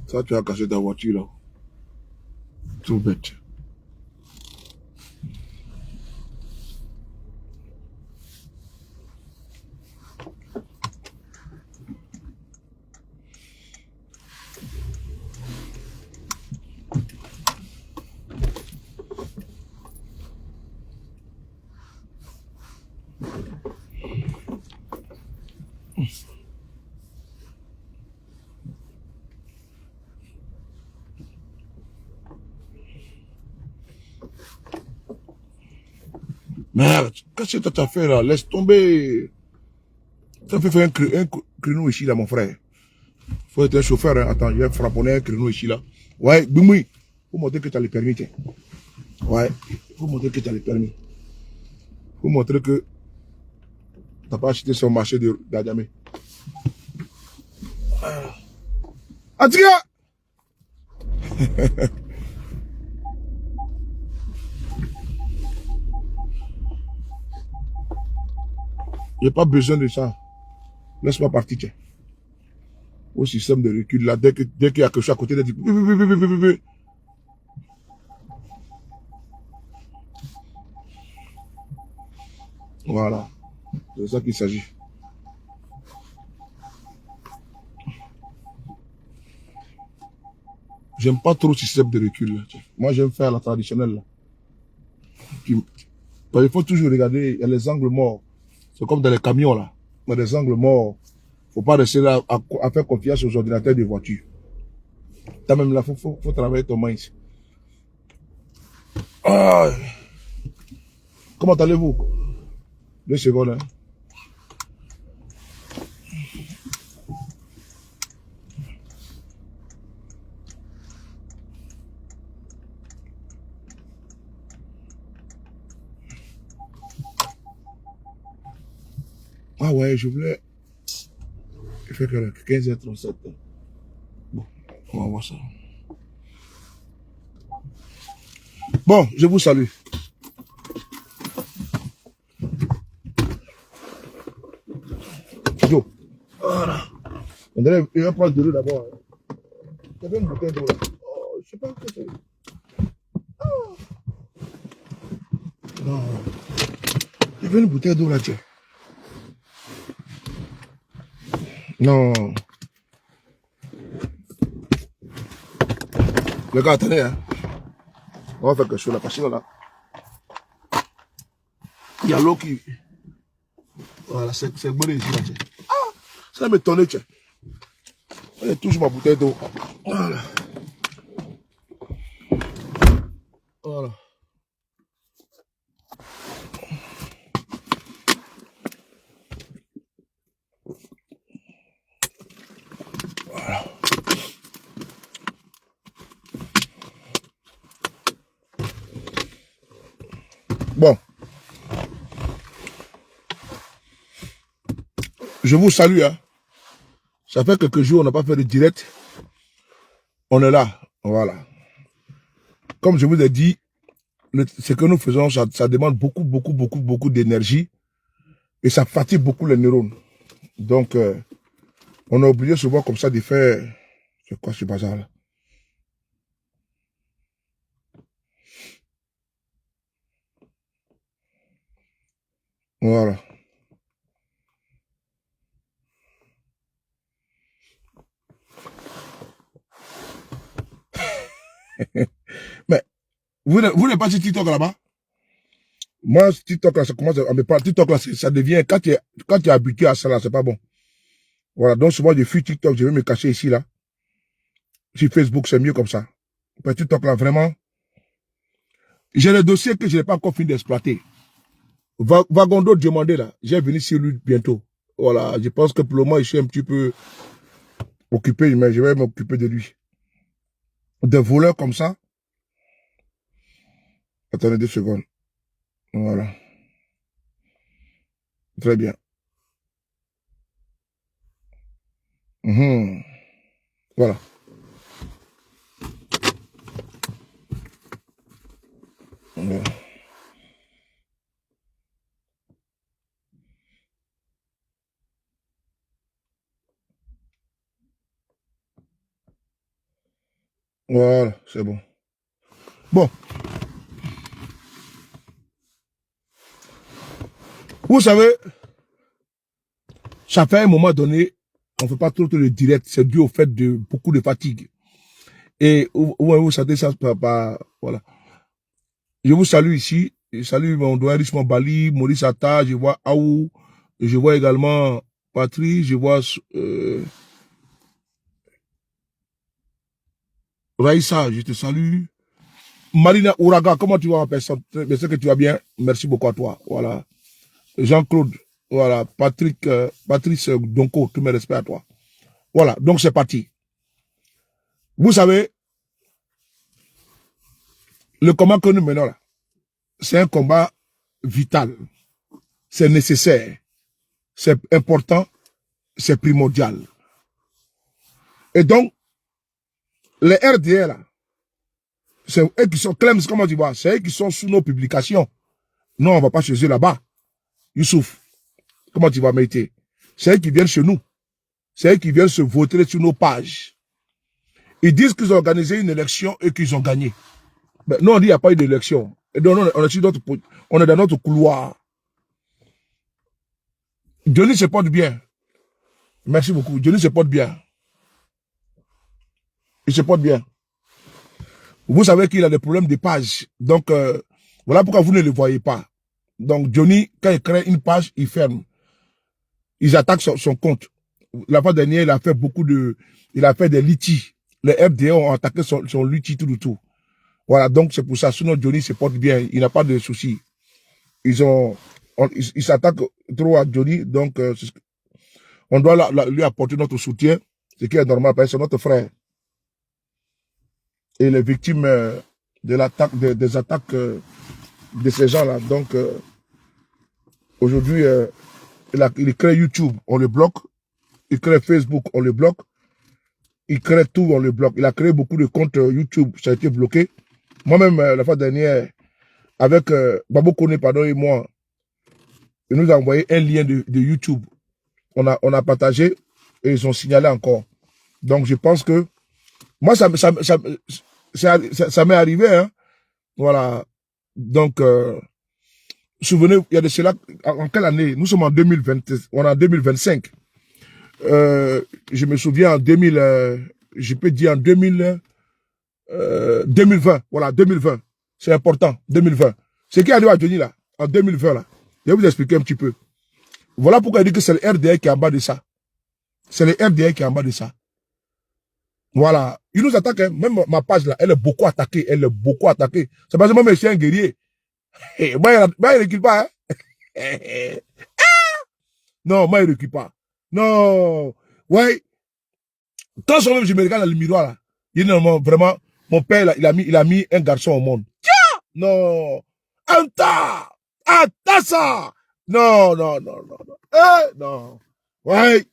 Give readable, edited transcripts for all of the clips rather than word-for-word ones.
Ça, tu as caché ta voiture là. Tout bête. Merde, qu'est-ce que tu as fait là? Laisse tomber. Ça fait faire un créneau ici là, mon frère. Faut être un chauffeur, hein. Attends, je vais frapponner un créneau ici là. Ouais, Bimoui. Faut montrer que tu as le permis, tiens. Ouais, faut montrer que tu as le permis. Faut montrer que tu n'as pas acheté sur le marché d'Adjamé. Atia! J'ai pas besoin de ça. Laisse-moi partir, tiens. Au système de recul là, dès qu'il y a quelque chose à côté, dit. Voilà. C'est de ça qu'il s'agit. J'aime pas trop le système de recul là. Tiens. Moi, j'aime faire la traditionnelle là. Il faut toujours regarder, il y a les angles morts. C'est comme dans les camions là. Il y a des angles morts. Faut pas rester là à faire confiance aux ordinateurs des voitures. T'as même là, faut travailler ton minds. Ah, comment allez-vous? 2 secondes. Hein. Ah ouais, je voulais. Il fait que 15h37. Bon, on va voir ça. Bon, je vous salue. Yo. Voilà. On va prendre de l'eau d'abord. Il y avait une bouteille d'eau là. Oh, je sais pas ce que c'est. Non. Il y avait une bouteille d'eau là, tiens. Non. Le gars, attendez, hein. On va faire quelque chose là, parce que là, il y a l'eau qui. Voilà, c'est bon ici là, tiens. Ça m'étonne, tiens. Je touche ma bouteille d'eau. Voilà. Voilà. Voilà. Bon. Je vous salue, hein. Ça fait quelques jours, on n'a pas fait de direct. On est là. Voilà. Comme je vous ai dit, ce que nous faisons, ça demande beaucoup d'énergie et ça fatigue beaucoup les neurones. Donc, on a oublié souvent comme ça de faire... C'est quoi ce bazar là? Voilà. Mais, vous n'êtes pas sur TikTok là-bas? Moi, TikTok là, ça commence à me parler. TikTok là, ça devient... Quand tu es habitué à ça là, c'est pas bon. Voilà. Donc, souvent, je fuis TikTok, je vais me cacher ici là. Sur Facebook, c'est mieux comme ça. Mais TikTok là, vraiment... J'ai le dossier que je n'ai pas encore fini d'exploiter. Vagondo demandé là, j'ai venu sur lui bientôt. Voilà, je pense que pour le moment, je suis un petit peu occupé, mais je vais m'occuper de lui. Des voleurs comme ça. Attendez 2 secondes. Voilà. Très bien. Mhm. Voilà. Voilà. Voilà, c'est bon. Bon. Vous savez, ça fait un moment donné, on ne fait pas trop le direct. C'est dû au fait de beaucoup de fatigue. Et vous sentez ça voilà. Je vous salue ici. Je salue mon doyen Richemont Bali, Maurice Atta, je vois Aou, je vois également Patrice, je vois Raïssa, je te salue. Marina Ouraga, comment tu vas, personne? Je sais que tu vas bien. Merci beaucoup à toi. Voilà. Jean-Claude, voilà. Patrick, Patrice Donko, tous mes respects à toi. Voilà. Donc, c'est parti. Vous savez, le combat que nous menons là, c'est un combat vital. C'est nécessaire. C'est important. C'est primordial. Et donc, les RDR là, c'est eux qui sont, Clem, comment tu vois, c'est eux qui sont sous nos publications. Non, on va pas chez eux là-bas. Youssouf, comment tu vas, Maïté? C'est eux qui viennent chez nous. C'est eux qui viennent se voter sur nos pages. Ils disent qu'ils ont organisé une élection et qu'ils ont gagné. Mais nous, on dit qu'il n'y a pas eu d'élection. Et donc, on est dans notre couloir. Johnny se porte bien. Merci beaucoup. Johnny se porte bien. Il se porte bien. Vous savez qu'il a des problèmes de page. Donc, voilà pourquoi vous ne le voyez pas. Donc, Johnny, quand il crée une page, il ferme. Ils attaquent son compte. La fois dernière, il a fait il a fait des litiges. Les FDA ont attaqué son litige tout le tout. Voilà, donc c'est pour ça. Sinon, Johnny se porte bien. Il n'a pas de soucis. Ils s'attaquent trop à Johnny. Donc, on doit lui apporter notre soutien. Ce qui est normal, parce que c'est notre frère. Et les victimes de l'attaque, des attaques de ces gens-là. Donc, aujourd'hui, il crée YouTube, on le bloque. Il crée Facebook, on le bloque. Il crée tout, on le bloque. Il a créé beaucoup de comptes YouTube, ça a été bloqué. Moi-même, la fois dernière, avec Babo Kone, pardon, et moi, il nous a envoyé un lien de YouTube. On a partagé et ils ont signalé encore. Donc, je pense que moi, ça m'est arrivé. Hein. Voilà. Donc, souvenez, il y a de cela, en quelle année? Nous sommes en 2020, on est en 2025. Je me souviens en 2000, je peux dire en 2020. Voilà, 2020. C'est important, 2020. Ce qui arrive à Johnny là, en 2020 là, je vais vous expliquer un petit peu. Voilà pourquoi il dit que c'est le RDA qui est en bas de ça. C'est le RDA qui est en bas de ça. Voilà. Il nous attaque, hein. Même ma page là, elle est beaucoup attaquée. Elle est beaucoup attaquée. C'est parce que moi, je suis un guerrier. Moi, il ne recule pas. Hein. Non, moi, il ne recule pas. Non. Ouais. Quand je me regarde dans le miroir là, il dit non, vraiment, mon père, là, il a mis un garçon au monde. Tiens! Non. Anta! Atassa! Non, non, non, non, non. Non. Ouais.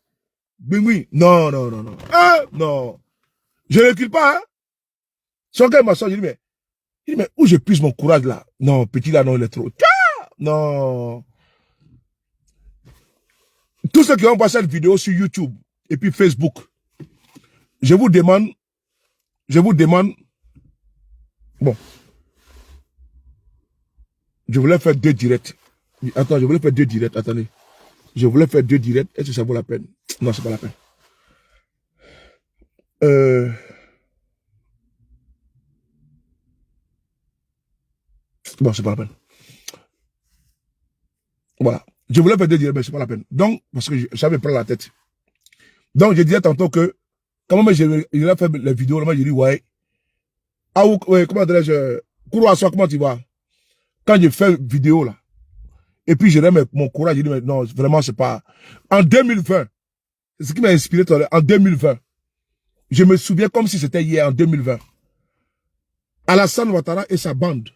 Oui. Non, non, non, non. Non. Je ne recule pas, hein. Son gars m'a sorti, il dit, mais où je puise mon courage là? Non, petit là, non, il est trop. Tiens! Non. Tous ceux qui ont passé cette vidéo sur YouTube et puis Facebook, je vous demande, bon, je voulais faire 2 directs. Attends, je voulais faire 2 directs, attendez. Je voulais faire 2 directs, est-ce que ça vaut la peine? Non, c'est pas la peine. Bon, c'est pas la peine. Voilà. Je voulais faire 2 directs, mais c'est pas la peine. Donc, parce que ça me prend la tête. Donc, je disais tantôt que, quand même, j'ai fait les vidéos, là, j'ai dit, ouais. Ah, ouais, comment dirais-je, Kourouassoua, comment tu vas? Quand je fais vidéo, là, et puis je remets mon courage, je dis, mais non, vraiment, c'est pas. En 2020, c'est ce qui m'a inspiré, en 2020, je me souviens comme si c'était hier, en 2020. Alassane Ouattara et sa bande,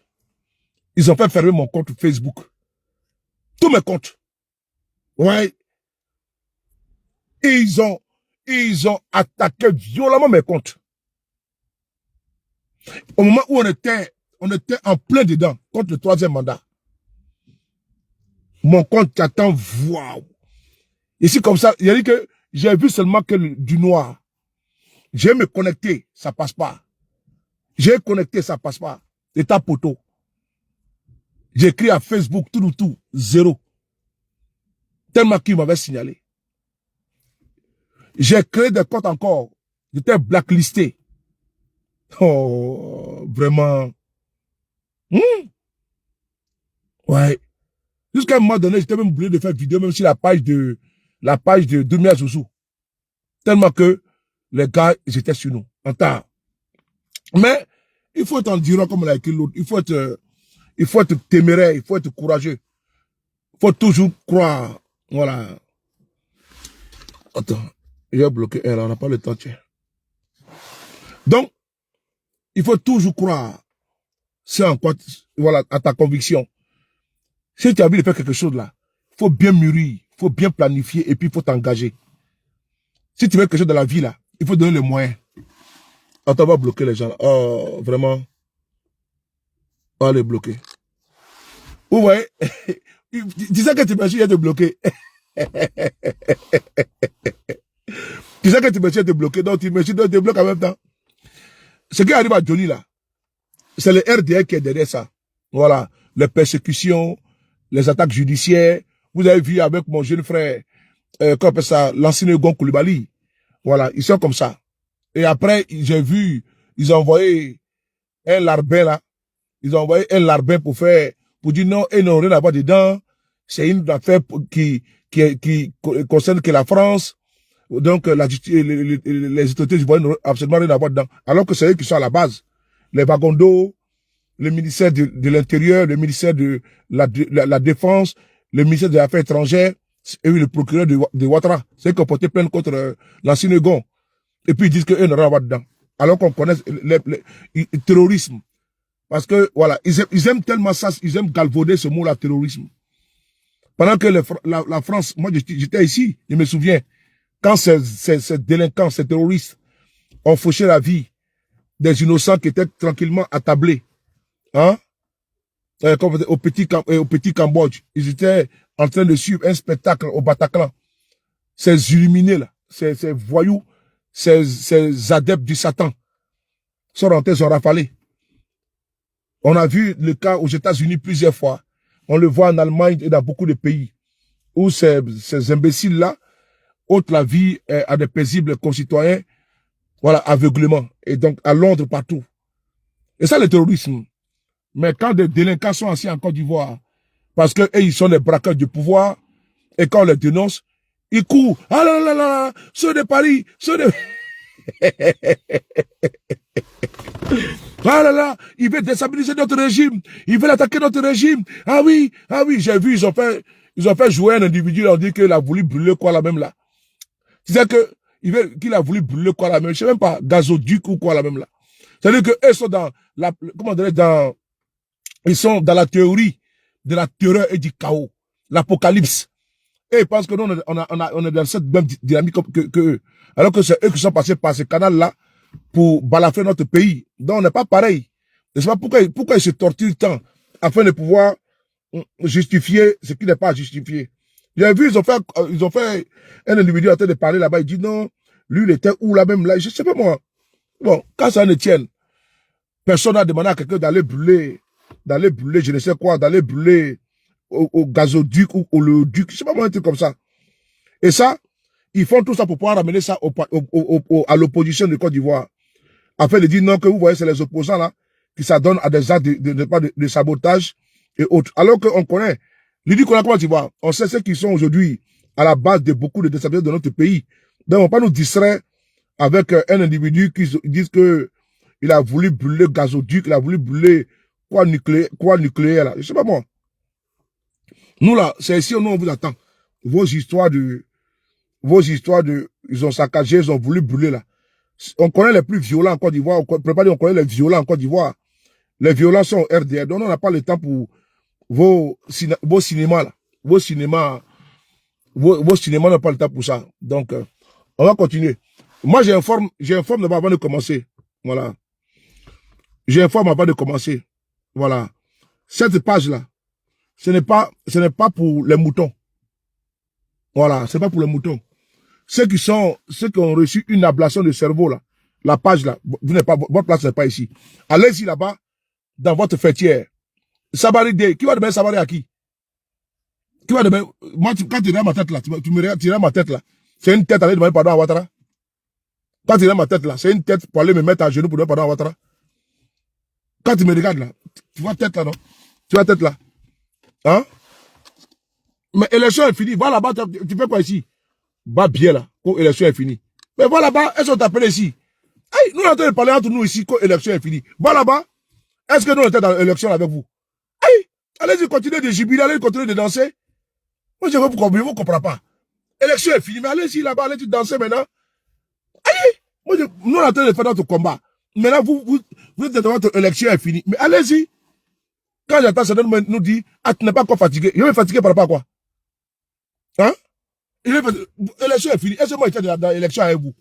ils ont fait fermer mon compte Facebook. Tous mes comptes. Ouais. Et ils ont attaqué violemment mes comptes. Au moment où on était en plein dedans, contre le 3e mandat. Mon compte t'attend, waouh. Ici, comme ça, il a dit que j'ai vu seulement que du noir. J'ai me connecter, ça passe pas. J'ai connecté, ça passe pas. État poteau. J'ai écrit à Facebook, tout, 0. Tellement qu'il m'avait signalé. J'ai créé des comptes encore. J'étais blacklisté. Oh, vraiment. Ouais. Jusqu'à un moment donné, j'étais même obligé de faire vidéo, même sur la page de Doumia Zouzou. Tellement que les gars, ils étaient sur nous. En temps. Mais, il faut être endurant comme l'a écrit l'autre. Il faut être téméraire, il faut être courageux. Il faut toujours croire. Voilà. Attends. J'ai bloqué elle, on n'a pas le temps, tiens. Donc, il faut toujours croire. C'est en quoi, voilà, à ta conviction. Si tu as envie de faire quelque chose là, il faut bien mûrir, il faut bien planifier et puis il faut t'engager. Si tu veux quelque chose dans la vie là, il faut donner les moyens. Attends, on va bloquer les gens là. Oh, vraiment. On va les bloquer. Vous voyez, tu sais que tu me suis de bloquer. Tu sais que tu me suis de bloquer, donc tu me suis de débloquer en même temps. Ce qui arrive à Johnny là, c'est le RDR qui est derrière ça. Voilà, les persécutions, les attaques judiciaires. Vous avez vu avec mon jeune frère, comment on appelle ça, l'ancien Gon Koulibaly. Voilà, ils sont comme ça. Et après, j'ai vu, ils ont envoyé un larbin là. Ils ont envoyé un larbin pour dire non, ils n'ont rien à voir dedans. C'est une affaire qui concerne que la France. Donc, les autorités du n'ont absolument rien à voir dedans. Alors que c'est eux qui sont à la base. Les wagons d'eau, le ministère de l'Intérieur, le ministère de la Défense, le ministère des Affaires étrangères, et le procureur de Ouattara. C'est eux qui ont porté plainte contre l'ancien Gon. Et puis ils disent qu'eux n'ont rien à voir dedans. Alors qu'on connaît le terrorisme. Parce que, voilà, ils aiment tellement ça, ils aiment galvauder ce mot-là, terrorisme. Pendant que la France, moi j'étais ici, je me souviens, quand ces délinquants, ces terroristes ont fauché la vie des innocents qui étaient tranquillement attablés, hein, au petit Cambodge, ils étaient en train de suivre un spectacle au Bataclan. Ces illuminés là, ces voyous, ces adeptes du Satan sont rentrés, sont rafalés. On a vu le cas aux États-Unis plusieurs fois. On le voit en Allemagne et dans beaucoup de pays où ces imbéciles-là ôtent la vie à des paisibles concitoyens, voilà, aveuglement. Et donc, à Londres, partout. Et ça, le terrorisme. Mais quand des délinquants sont assis en Côte d'Ivoire, parce que ils sont des braqueurs du pouvoir, et quand on les dénonce, ils courent. Ah là là là, ceux de Paris, ceux de... Ah là là, ils veulent déstabiliser notre régime, ils veulent attaquer notre régime. Ah oui, j'ai vu, ils ont fait jouer un individu, on dit qu'il a voulu brûler quoi là même là. C'est-à-dire qu'il a voulu brûler quoi là même, je sais même pas, gazoduc ou quoi là même là. C'est-à-dire qu'eux sont dans la, comment dire, ils sont dans la théorie de la terreur et du chaos, l'apocalypse. Et ils pensent que nous, on est dans cette même dynamique que eux. Alors que c'est eux qui sont passés par ce canal-là pour balafrer notre pays. Donc, on n'est pas pareil. Je ne sais pas pourquoi ils se torturent tant afin de pouvoir justifier ce qui n'est pas justifié. J'ai vu, ils ont fait un individu en train de parler là-bas. Il dit non, lui, il était où là même là? Je ne sais pas moi. Bon, quand ça ne tienne, personne n'a demandé à quelqu'un d'aller brûler, je ne sais quoi, d'aller brûler au gazoduc ou au léoduc. Je ne sais pas moi, un truc comme ça. Et ça, ils font tout ça pour pouvoir ramener ça à l'opposition de Côte d'Ivoire. Afin de dire non, que vous voyez, c'est les opposants là qui s'adonnent à des actes de sabotage et autres. Alors qu'on connaît, l'idée qu'on a Côte d'Ivoire, on sait ceux qui sont aujourd'hui à la base de beaucoup de déstabilisations de notre pays. Donc on ne va pas nous distraire avec un individu qui dit que il a voulu brûler le gazoduc, il a voulu brûler quoi nucléaire là. Je sais pas moi. Nous là, c'est ici, nous on vous attend. Vos histoires de, ils ont saccagé, ils ont voulu brûler là. On connaît les plus violents en Côte d'Ivoire, on connaît les violents en Côte d'Ivoire. Les violents sont RDR, donc on n'a pas le temps pour vos cinémas là. Vos cinémas n'ont pas le temps pour ça. Donc, on va continuer. Moi, j'informe d'abord avant de commencer. Voilà. J'informe avant de commencer. Voilà. Cette page-là, ce n'est pas pour les moutons. Voilà, c'est pas pour les moutons. Ceux qui ont reçu une ablation de cerveau, là, la page là, vous n'êtes pas, votre place n'est pas ici. Allez-y là-bas, dans votre fêtière. Sabari Day, qui va demander Sabari à qui? Qui va demander, moi, quand tu regardes ma tête là, tu me regardes, tu regardes ma tête là, c'est une tête à aller demander pardon à Ouattara. Quand tu regardes ma tête là, c'est une tête pour aller me mettre à genoux pour demander pardon à Ouattara. Quand tu me regardes là, tu vois tête là, non? Tu vois tête là? Hein? Mais l'élection est finie, va là-bas, tu fais quoi ici? Va bien là, quand l'élection est finie. Mais va là-bas, elles sont appelées ici. Hey, nous, on est en train de parler entre nous ici quand l'élection est finie. Va là-bas. Est-ce que nous, on était dans l'élection avec vous? Hey, allez-y, continuez de jubiler, allez continuer de danser. Moi, je ne vous comprends pas. L'élection est finie, mais allez-y là-bas, allez-y danser maintenant. Allez, moi, nous, on est en train de faire notre combat. Maintenant, vous êtes dans votre élection est finie. Mais allez-y. Quand j'entends ça, nous dit, ah, tu n'es pas encore fatigué. Je vais me fatiguer par rapport à quoi? Hein? L'élection est finie. Est-ce que moi, j'étais dans l'élection avec vous?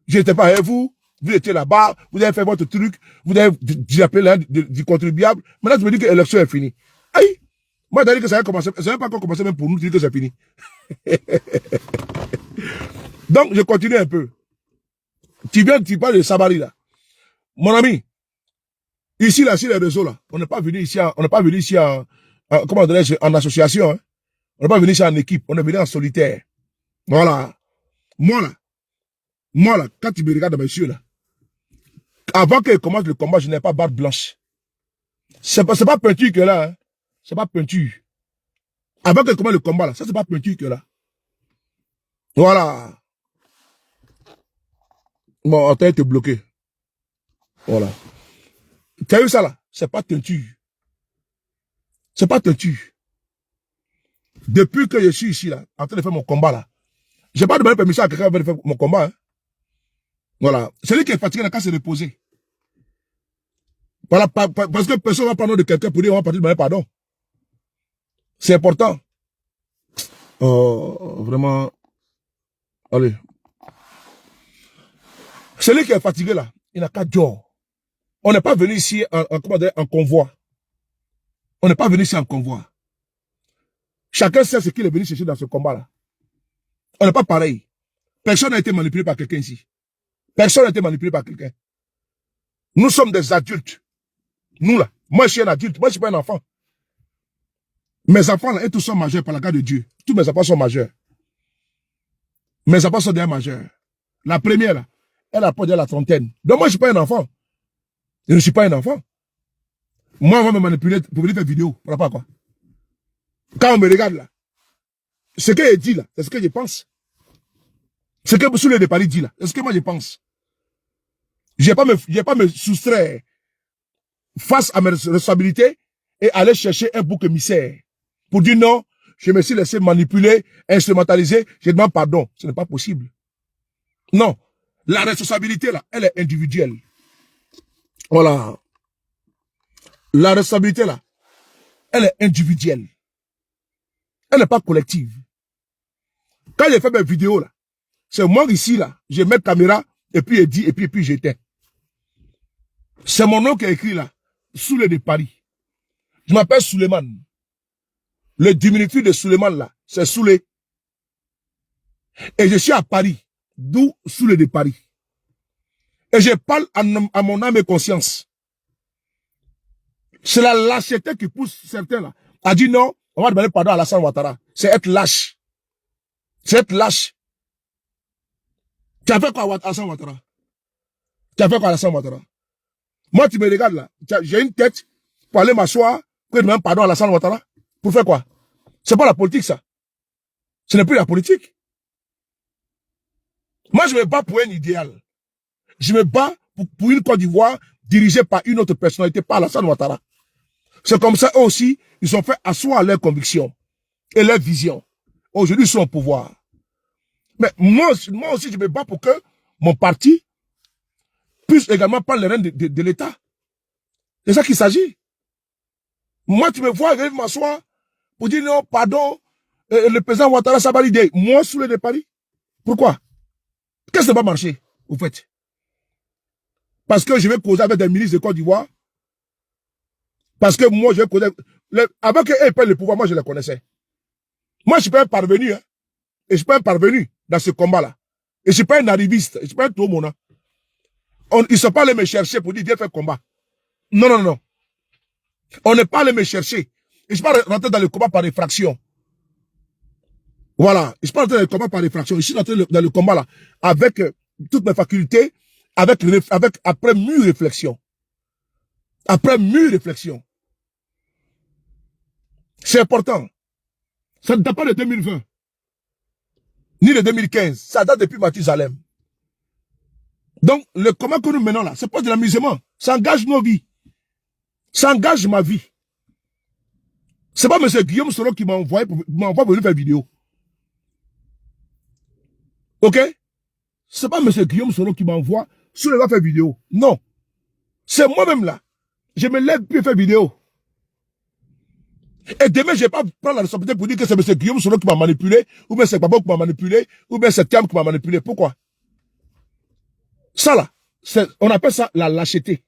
Je n'étais pas avec vous. Vous étiez là-bas. Vous avez fait votre truc. Vous avez appelé l'un du contribuable. Maintenant, tu me dis que l'élection est finie. Aïe! Moi, j'ai dit que ça a commencé. Ça n'a pas encore commencé même pour nous dire que c'est fini. Donc, je continue un peu. Tu parles de Sabari, là. Mon ami, ici, là, sur les réseaux, là, on n'est pas venu ici comment dirais-je, en association, hein. On n'est pas venu ici en équipe. On est venu en solitaire. Voilà. Moi, là, quand tu me regardes, monsieur, là, avant qu'il commence le combat, je n'ai pas barbe blanche. C'est pas peinture que là, hein. C'est pas peinture. Avant qu'il commence le combat, là, ça, c'est pas peinture que là. Voilà. Bon, on t'a été bloqué. Voilà. Tu as vu ça, là? C'est pas teinture. C'est pas teinture. Depuis que je suis ici, là, en train de faire mon combat, là, j'ai pas demandé permission à quelqu'un de faire mon combat, hein. Voilà. Celui qui est fatigué, n'a qu'à se reposer. Voilà, parce que personne va prendre de quelqu'un pour dire on va partir demander pardon. C'est important. Oh, vraiment. Allez. Celui qui est fatigué là, il n'a qu'à dormir. On n'est pas venu ici en convoi. On n'est pas venu ici en convoi. Chacun sait ce qu'il est venu chercher dans ce combat-là. On n'est pas pareil. Personne n'a été manipulé par quelqu'un ici. Personne n'a été manipulé par quelqu'un. Nous sommes des adultes. Nous là. Moi, je suis un adulte. Moi, je ne suis pas un enfant. Mes enfants là, ils tous sont majeurs par la grâce de Dieu. Tous mes enfants sont majeurs. Mes enfants sont déjà majeurs. La première là, elle a pas déjà la trentaine. Donc moi, je ne suis pas un enfant. Je ne suis pas un enfant. Moi, on va me manipuler pour venir faire vidéo. Par rapport à quoi? Quand on me regarde là, ce que je dis là, c'est ce que je pense. Ce que Souley de Paris dit là, c'est ce que moi je pense. Je n'ai pas me soustraire face à mes responsabilités et aller chercher un bouc émissaire pour dire non, je me suis laissé manipuler, instrumentaliser, je demande pardon. Ce n'est pas possible. Non. La responsabilité là, elle est individuelle. Voilà. La responsabilité là, elle est individuelle. Elle n'est pas collective. Quand j'ai fait mes vidéos là, c'est moi ici là, je mets la caméra et puis je dis et puis j'éteins. C'est mon nom qui est écrit là, Souley de Paris. Je m'appelle Suleiman. Le diminutif de Suleiman là, c'est Souley. Et je suis à Paris, d'où Souley de Paris. Et je parle à mon âme et conscience. C'est la lâcheté qui pousse certains là à dire non, on va demander pardon à Alassane Ouattara. C'est être lâche. C'est être lâche. Tu as fait quoi à Alassane Ouattara? Tu as fait quoi à Alassane Ouattara? Moi, tu me regardes là. J'ai une tête pour aller m'asseoir, pour demander pardon à Alassane Ouattara. Pour faire quoi? C'est pas la politique, ça. Ce n'est plus la politique. Moi, je me bats pour un idéal. Je me bats pour une Côte d'Ivoire dirigée par une autre personnalité, par Alassane Ouattara. C'est comme ça, eux aussi, ils ont fait asseoir leurs convictions et leurs visions. Aujourd'hui, ils sont au pouvoir. Mais moi aussi, je me bats pour que mon parti puisse également prendre les rênes de l'État. C'est ça qu'il s'agit. Moi, tu me vois arriver m'asseoir pour dire non, pardon, le président Ouattara Sabari Day. Moi, Souley de Paris. Pourquoi? Qu'est-ce qui ne va pas marcher, au fait? Parce que je vais causer avec des ministres de Côte d'Ivoire. Parce que moi, je vais causer... Avant qu'eux prennent le pouvoir, moi, je les connaissais. Moi, je ne suis pas un parvenu, hein. Et je ne suis pas un parvenu dans ce combat-là. Et je ne suis pas un arriviste. Je ne suis pas un tout-mona. Ils ne sont pas allés me chercher pour dire viens faire combat. Non, non, non. On n'est pas allé me chercher. Je ne suis pas rentré dans le combat par effraction. Voilà. Je ne suis pas rentré dans le combat par effraction. Je suis rentré dans le combat là avec toutes mes facultés, après mûre réflexion. Après mûre réflexion. C'est important. Ça ne date pas de 2020. Ni de 2015. Ça date depuis Mathusalem. Donc, le combat que nous menons là, c'est pas de l'amusement. Ça engage nos vies. Ça engage ma vie. C'est pas M. Guillaume Soro qui m'a envoyé pour venir faire vidéo. Ok? C'est pas M. Guillaume Soro qui m'envoie sur le faire vidéo. Non. C'est moi-même là. Je me lève puis faire vidéo. Et demain, je ne vais pas prendre la responsabilité pour dire que c'est M. Guillaume Soro qui m'a manipulé, ou bien c'est Babo qui m'a manipulé, ou bien c'est Thiam qui m'a manipulé. Pourquoi? Ça là, on appelle ça la lâcheté.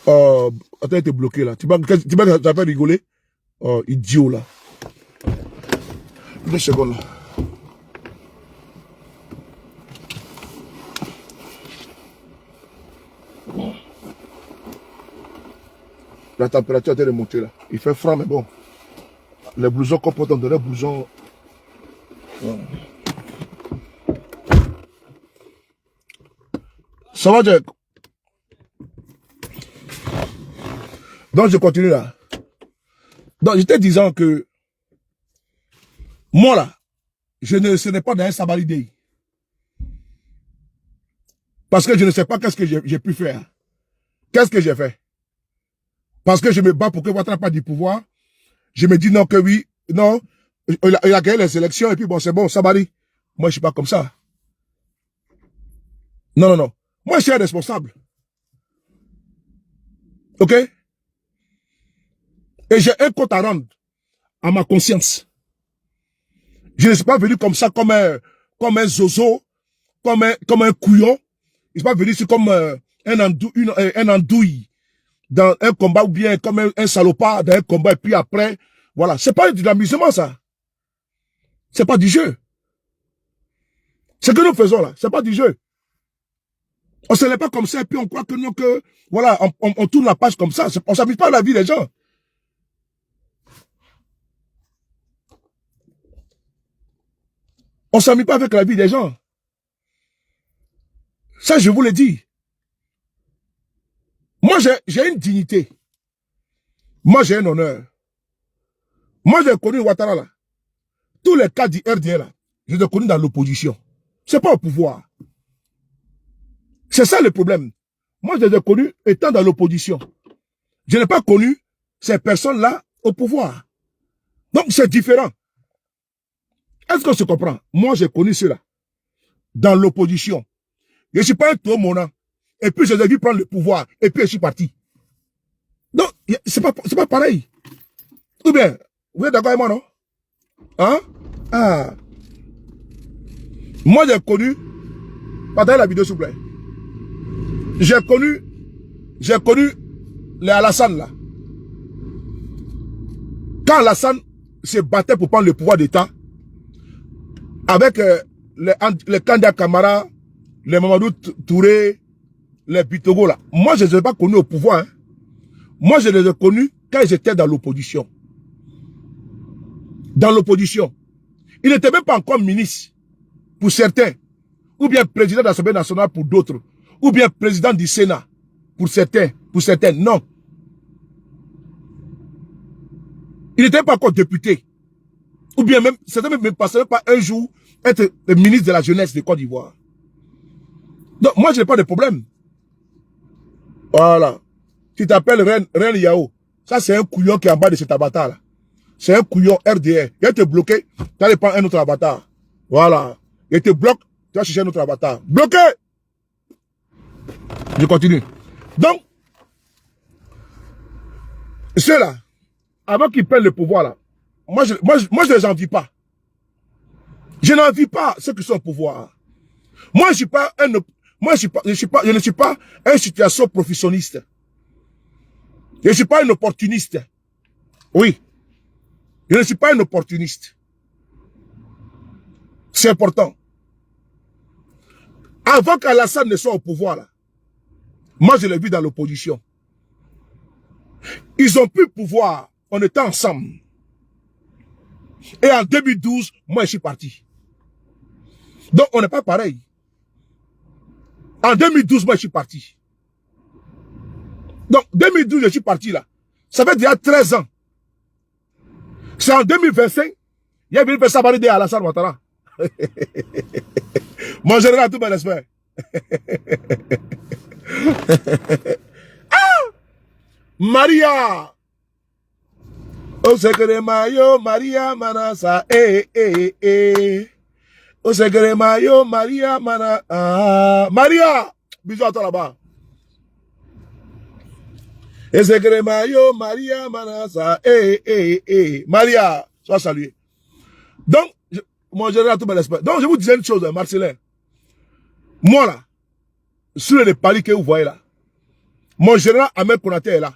Attends, t'es bloqué là. Tu vas pas rigoler? Idiot là. 2 secondes là. La température a été remontée là. Il fait froid, mais bon. Les blousons qu'on porte, on dirait blousons. Ça va, Jack? Donc, je continue là. Donc, j'étais disant que moi là, ce n'est pas dans un sabalidé. Parce que je ne sais pas qu'est-ce que j'ai pu faire. Qu'est-ce que j'ai fait? Parce que je me bats pour que Ouattara pas du pouvoir. Je me dis non, que oui, non. Il a gagné les élections et puis bon, c'est bon, Sabali. Moi, je suis pas comme ça. Non, non, non. Moi, je suis un responsable. Ok? Et j'ai un compte à rendre à ma conscience. Je ne suis pas venu comme ça, comme un zozo, comme un couillon. Je ne suis pas venu ici comme un andouille dans un combat ou bien comme un salopard dans un combat et puis après, voilà. C'est pas de l'amusement, ça. C'est pas du jeu. Ce que nous faisons là, c'est pas du jeu. On se lève pas comme ça et puis on croit que non, que, voilà, on tourne la page comme ça. On s'amuse pas à la vie des gens. On s'amuse pas avec la vie des gens. Ça, je vous le dis. Moi, j'ai une dignité. Moi, j'ai un honneur. Moi, j'ai connu Ouattara là. Tous les cas du RDR là, je les ai connus dans l'opposition. C'est pas au pouvoir. C'est ça le problème. Moi, je les ai connus étant dans l'opposition. Je n'ai pas connu ces personnes-là au pouvoir. Donc, c'est différent. Est-ce qu'on se comprend? Moi, j'ai connu ceux-là dans l'opposition. Je ne suis pas un tomona. Et puis, je les ai vus prendre le pouvoir. Et puis, je suis parti. Donc, c'est pas pareil. Ou bien, vous êtes d'accord avec moi, non? Hein? Ah. Moi, j'ai connu... Partagez la vidéo, s'il vous plaît. J'ai connu les Alassane, là. Quand Alassane se battait pour prendre le pouvoir d'État, avec les Kanda Kamara, les Mamadou Touré, les Bitogo, là. Moi, je ne les ai pas connus au pouvoir. Hein. Moi, je les ai connus quand ils étaient dans l'opposition. Dans l'opposition. Ils n'étaient même pas encore ministres, pour certains. Ou bien président de l'Assemblée nationale pour d'autres. Ou bien président du Sénat, pour certains. Pour certaines, non. Ils n'étaient pas encore députés. Ou bien même, certains ne passeraient pas un jour être le ministre de la jeunesse de Côte d'Ivoire. Donc, moi, je n'ai pas de problème. Voilà. Tu t'appelles Ren Yao. Ça, c'est un couillon qui est en bas de cet avatar-là. C'est un couillon RDR. Il te bloqué, tu vas prendre un autre avatar. Voilà. Il te bloque, tu vas chercher un autre avatar. Bloqué! Je continue. Donc, ceux-là, avant qu'ils prennent le pouvoir, là, moi, je ne les envie pas. Je n'envie pas ceux qui sont au pouvoir. Moi, je ne suis pas un situation professionniste. Je ne suis pas un opportuniste. Oui. Je ne suis pas un opportuniste. C'est important. Avant qu'Alassane ne soit au pouvoir, là, moi je l'ai vu dans l'opposition. Ils ont pu pouvoir, on était ensemble. Et en 2012, moi je suis parti. Donc on n'est pas pareil. En 2012, moi je suis parti. Donc 2012, je suis parti là. Ça fait déjà 13 ans. C'est en 2025, il y a venu faire Sabaride à Alassane Ouattara. Mon général, tout mon respect. Ah! Maria! O sekere mayo Maria manasa O sekere mayo Maria mana Maria! Bisous à toi là-bas. E sekere mayo Maria manasa Maria, sois salué. Donc, mon général, tout mon respect. Donc, je vous disais une chose, Marcelin. Moi là, sur les palis que vous voyez là, mon général Ahmed Konaté est là.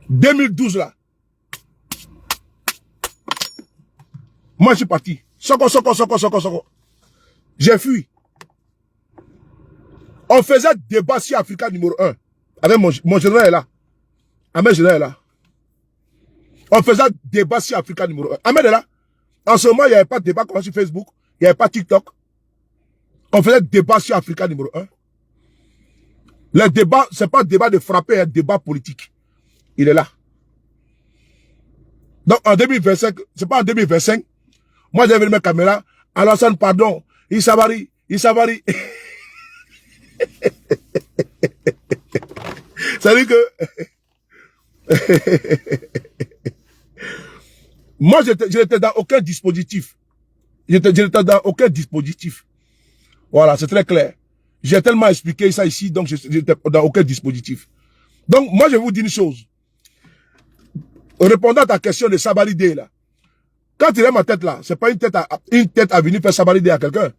2012 là. Moi je suis parti. Soko. J'ai fui. On faisait débat sur Africa numéro 1. Avec mon général est là. Ahmed général est là. On faisait débat sur Africa numéro 1. Ahmed est là. En ce moment, il n'y avait pas de débat comme sur Facebook. Il n'y avait pas TikTok. On faisait débat sur Africa numéro 1. Le débat, ce n'est pas un débat de frapper, un débat politique. Il est là. Donc en 2025, c'est pas en 2025, moi j'ai vu mes caméras, Alassane, pardon, il s'avari. Ça veut dire que moi je n'étais dans aucun dispositif. Je n'étais dans aucun dispositif. Voilà, c'est très clair. J'ai tellement expliqué ça ici, donc je n'étais dans aucun dispositif. Donc moi je vais vous dire une chose. Répondant à ta question de Sabaridé là, quand il est ma tête là, c'est pas une tête à venir faire Sabaridé à quelqu'un.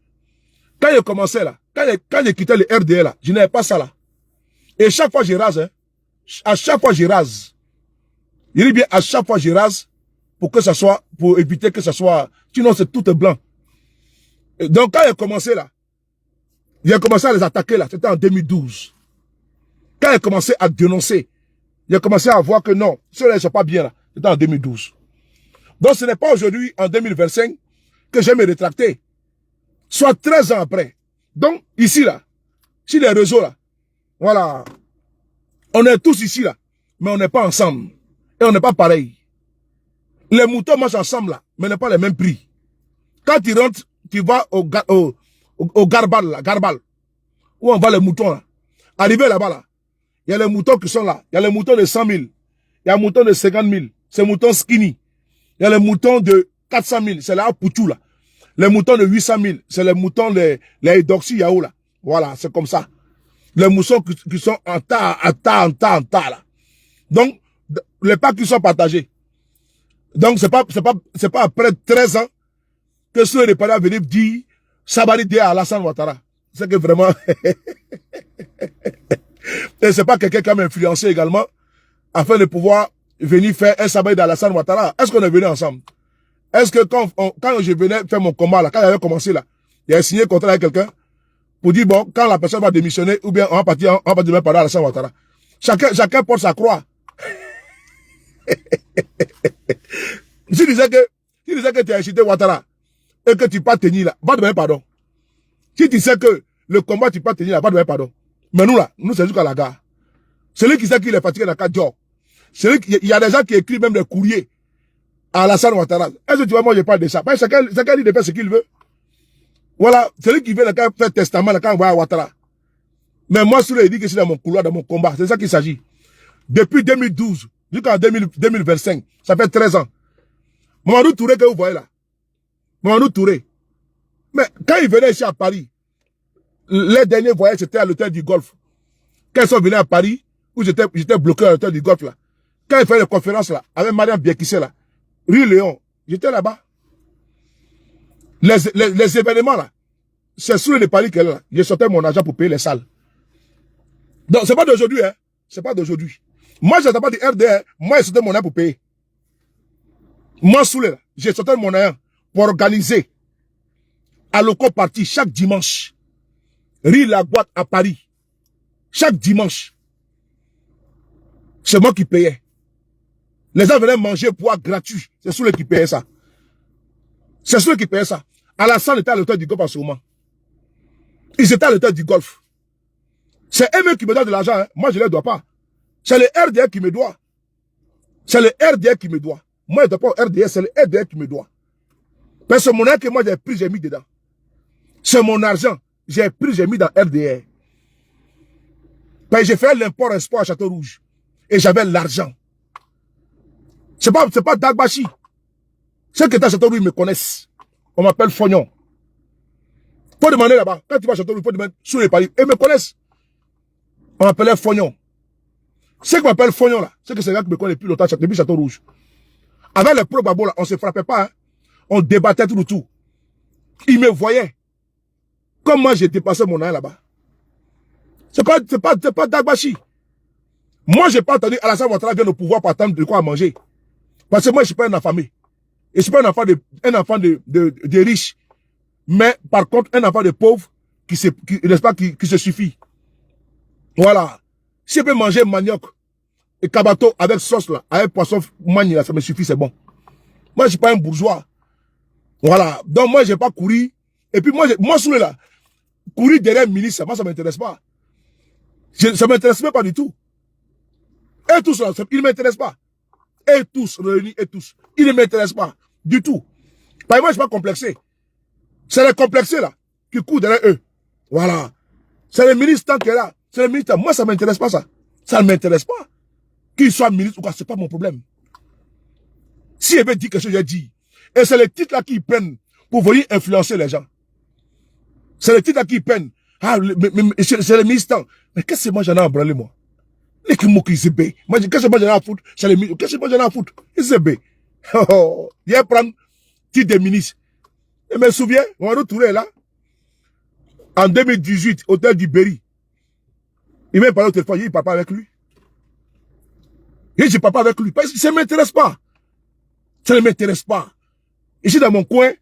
Quand il commençait là, quand il quittait le RDA là, je n'avais pas ça là. Et chaque fois je rase, hein. À chaque fois je rase. Il dit bien à chaque fois je rase pour que ça soit, pour éviter que ça soit, sinon c'est tout blanc. Et donc quand il commençait là, il a commencé à les attaquer là, c'était en 2012. Quand il a commencé à dénoncer, il a commencé à voir que non, ceux-là ne sont pas bien là, c'était en 2012. Donc ce n'est pas aujourd'hui, en 2025, que je vais me rétracter. Soit 13 ans après. Donc ici là, sur les réseaux là, voilà, on est tous ici là, mais on n'est pas ensemble. Et on n'est pas pareil. Les moutons marchent ensemble là, mais n'ont pas les mêmes prix. Quand tu rentres, tu vas au Garbal là, Garbal, où on va les moutons là. Arrivé là-bas là, il y a les moutons qui sont là. Il y a les moutons de 100 000. Il y a les moutons de 50 000. C'est moutons skinny. Il y a les moutons de 400 000. C'est là Poutou là. Les moutons de 800 000. C'est les moutons, les Doxy Yao là. Voilà, c'est comme ça. Les moutons qui sont en tas là. Donc, les packs qui sont partagés. Donc, c'est pas après 13 ans que ceux des parents venir dire Sabaridé à Alassane Ouattara. C'est que vraiment, et c'est pas quelqu'un qui m'a influencé également, afin de pouvoir venir faire un Sabaridé à Alassane Ouattara. Est-ce qu'on est venu ensemble? Est-ce que quand je venais faire mon combat là, quand j'avais commencé là, il a signé un contrat avec quelqu'un pour dire bon, quand la personne va démissionner, ou bien on va partir même par Alassane Ouattara. Chacun porte sa croix. Si tu disais que tu as incité Ouattara et que tu pas tenir là, va demander pardon. Si tu sais que le combat tu pas tenir là, va demander pardon. Mais nous là, nous c'est jusqu'à la gare. Celui qui sait qu'il est fatigué dans 4 jours. Il y a des gens qui écrivent même des courriers à Alassane Ouattara. Est-ce que tu vois, moi je parle de ça? Parce que chacun dit de faire ce qu'il veut. Voilà, celui qui veut faire testament quand on va à Ouattara. Mais moi, celui il dit que c'est dans mon couloir, dans mon combat. C'est ça qu'il s'agit. Depuis 2012 jusqu'en 2025, ça fait 13 ans. Mamadou Touré que vous voyez là. Mamadou Touré. Mais quand il venait ici à Paris, les derniers voyages c'était à l'hôtel du Golfe. Quand ils sont venus à Paris, où j'étais bloqué à l'hôtel du Golfe là. Quand il fait les conférences là, avec Mariam Biekissé là, Rue Léon, j'étais là-bas. Les événements là, c'est sur les Paris qu'elle là. J'ai sorti mon argent pour payer les salles. Donc c'est pas d'aujourd'hui, hein. C'est pas d'aujourd'hui. Moi, je n'ai pas dit RDR, moi, j'ai sorti mon argent pour payer. Moi, sous là, j'ai sorti mon argent pour organiser à local party chaque dimanche. riz la boîte à Paris. Chaque dimanche. C'est moi qui payais. Les gens venaient manger poids gratuit. C'est ceux qui payaient ça. C'est ceux qui payaient ça. Alassane était à l'hôtel du Golfe en ce moment. Ils étaient à l'hôtel du Golfe. C'est eux qui me donnent de l'argent. Hein. Moi, je ne les dois pas. C'est le RDR qui me doit. C'est le RDR qui me doit. Moi, je ne dois pas au RDR, c'est le RDR qui me doit. Parce que mon argent que moi j'ai pris, j'ai mis dedans. C'est mon argent. J'ai pris, j'ai mis dans RDR. Parce que j'ai fait l'import-export à Château-Rouge. Et j'avais l'argent. C'est pas Dagbashi. Ceux qui étaient à Château-Rouge me connaissent. On m'appelle Fognon. Faut demander là-bas. Quand tu vas à Château-Rouge, faut demander sur les paris. Ils me connaissent. On m'appelait Fognon. Ceux qui m'appellent Fognon là, c'est que c'est là qui me connaissent depuis longtemps, depuis Château-Rouge. Avec les pro-babo là, on se frappait pas. Hein. On débattait tout le tout. Ils me voyaient. Comme moi, j'ai dépassé mon âge là-bas. C'est pas Dagbashi. Moi, j'ai pas entendu Alassane Ouattara vient au pouvoir pour attendre de quoi à manger. Parce que moi, je suis pas un enfant. Et je suis pas un enfant de riches. Mais, par contre, un enfant de pauvre qui se suffit. Voilà. Si je peux manger manioc et cabato avec sauce là, avec poisson magne là, ça me suffit, c'est bon. Moi, je suis pas un bourgeois. Voilà. Donc, moi, j'ai pas couru. Et puis, moi, sous là, courir derrière un ministre, moi, ça m'intéresse pas. Ça m'intéresse même pas du tout. Et tous là, ils ne m'intéressent pas. Et tous, réunis, et tous. Ils ne m'intéressent pas. Du tout. Parce que moi, je ne suis pas complexé. C'est les complexés là, qui courent derrière eux. Voilà. C'est le ministre qui est là. C'est le ministre. Moi, ça ne m'intéresse pas ça. Ça ne m'intéresse pas. Qu'il soit ministre ou quoi, c'est pas mon problème. Si il veut dire quelque chose, j'ai dit. Et c'est les titres là qui prennent pour venir influencer les gens. C'est les titres là qui prennent. Ah, c'est le ministre. Mais qu'est-ce que moi j'en ai à branler, moi? Les qui m'ont se bé. Moi, qu'est-ce que moi j'en ai à foutre? C'est les ministres. Qu'est-ce que moi j'en ai à foutre? Ils se bé. Oh, il y a prendre titre des ministres. Je me souviens, Mamadou Touré est là. En 2018, hôtel du Berry. Il m'a parlé au téléphone, il ne parle pas avec lui. Il dit, je ne parle pas avec lui. Parce que ça ne m'intéresse pas. Ça ne m'intéresse pas. Ici, dans mon coin,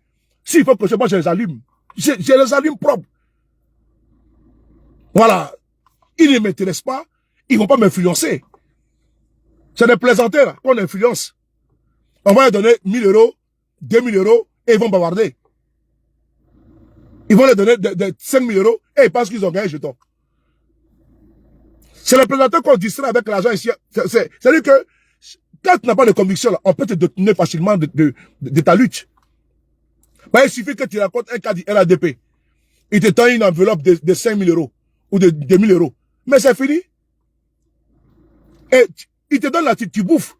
s'il faut que moi, je les allume. Je les allume propres. Voilà. Ils ne m'intéressent pas. Ils ne vont pas m'influencer. C'est des plaisanteurs là, qu'on influence. On va leur donner 1000 euros, 2000 euros, et ils vont bavarder. Ils vont leur donner 5000 euros, et ils pensent qu'ils ont gagné un jeton. C'est les présentateurs qu'on distrait avec l'argent ici. C'est-à-dire que, quand tu n'as pas de conviction, là, on peut te détourner facilement de ta lutte. Ben, il suffit que tu racontes un cas du RADP. Il te tend une enveloppe de 5000 euros, ou de 2000 euros. Mais c'est fini. Et il te donne la tête, tu bouffes.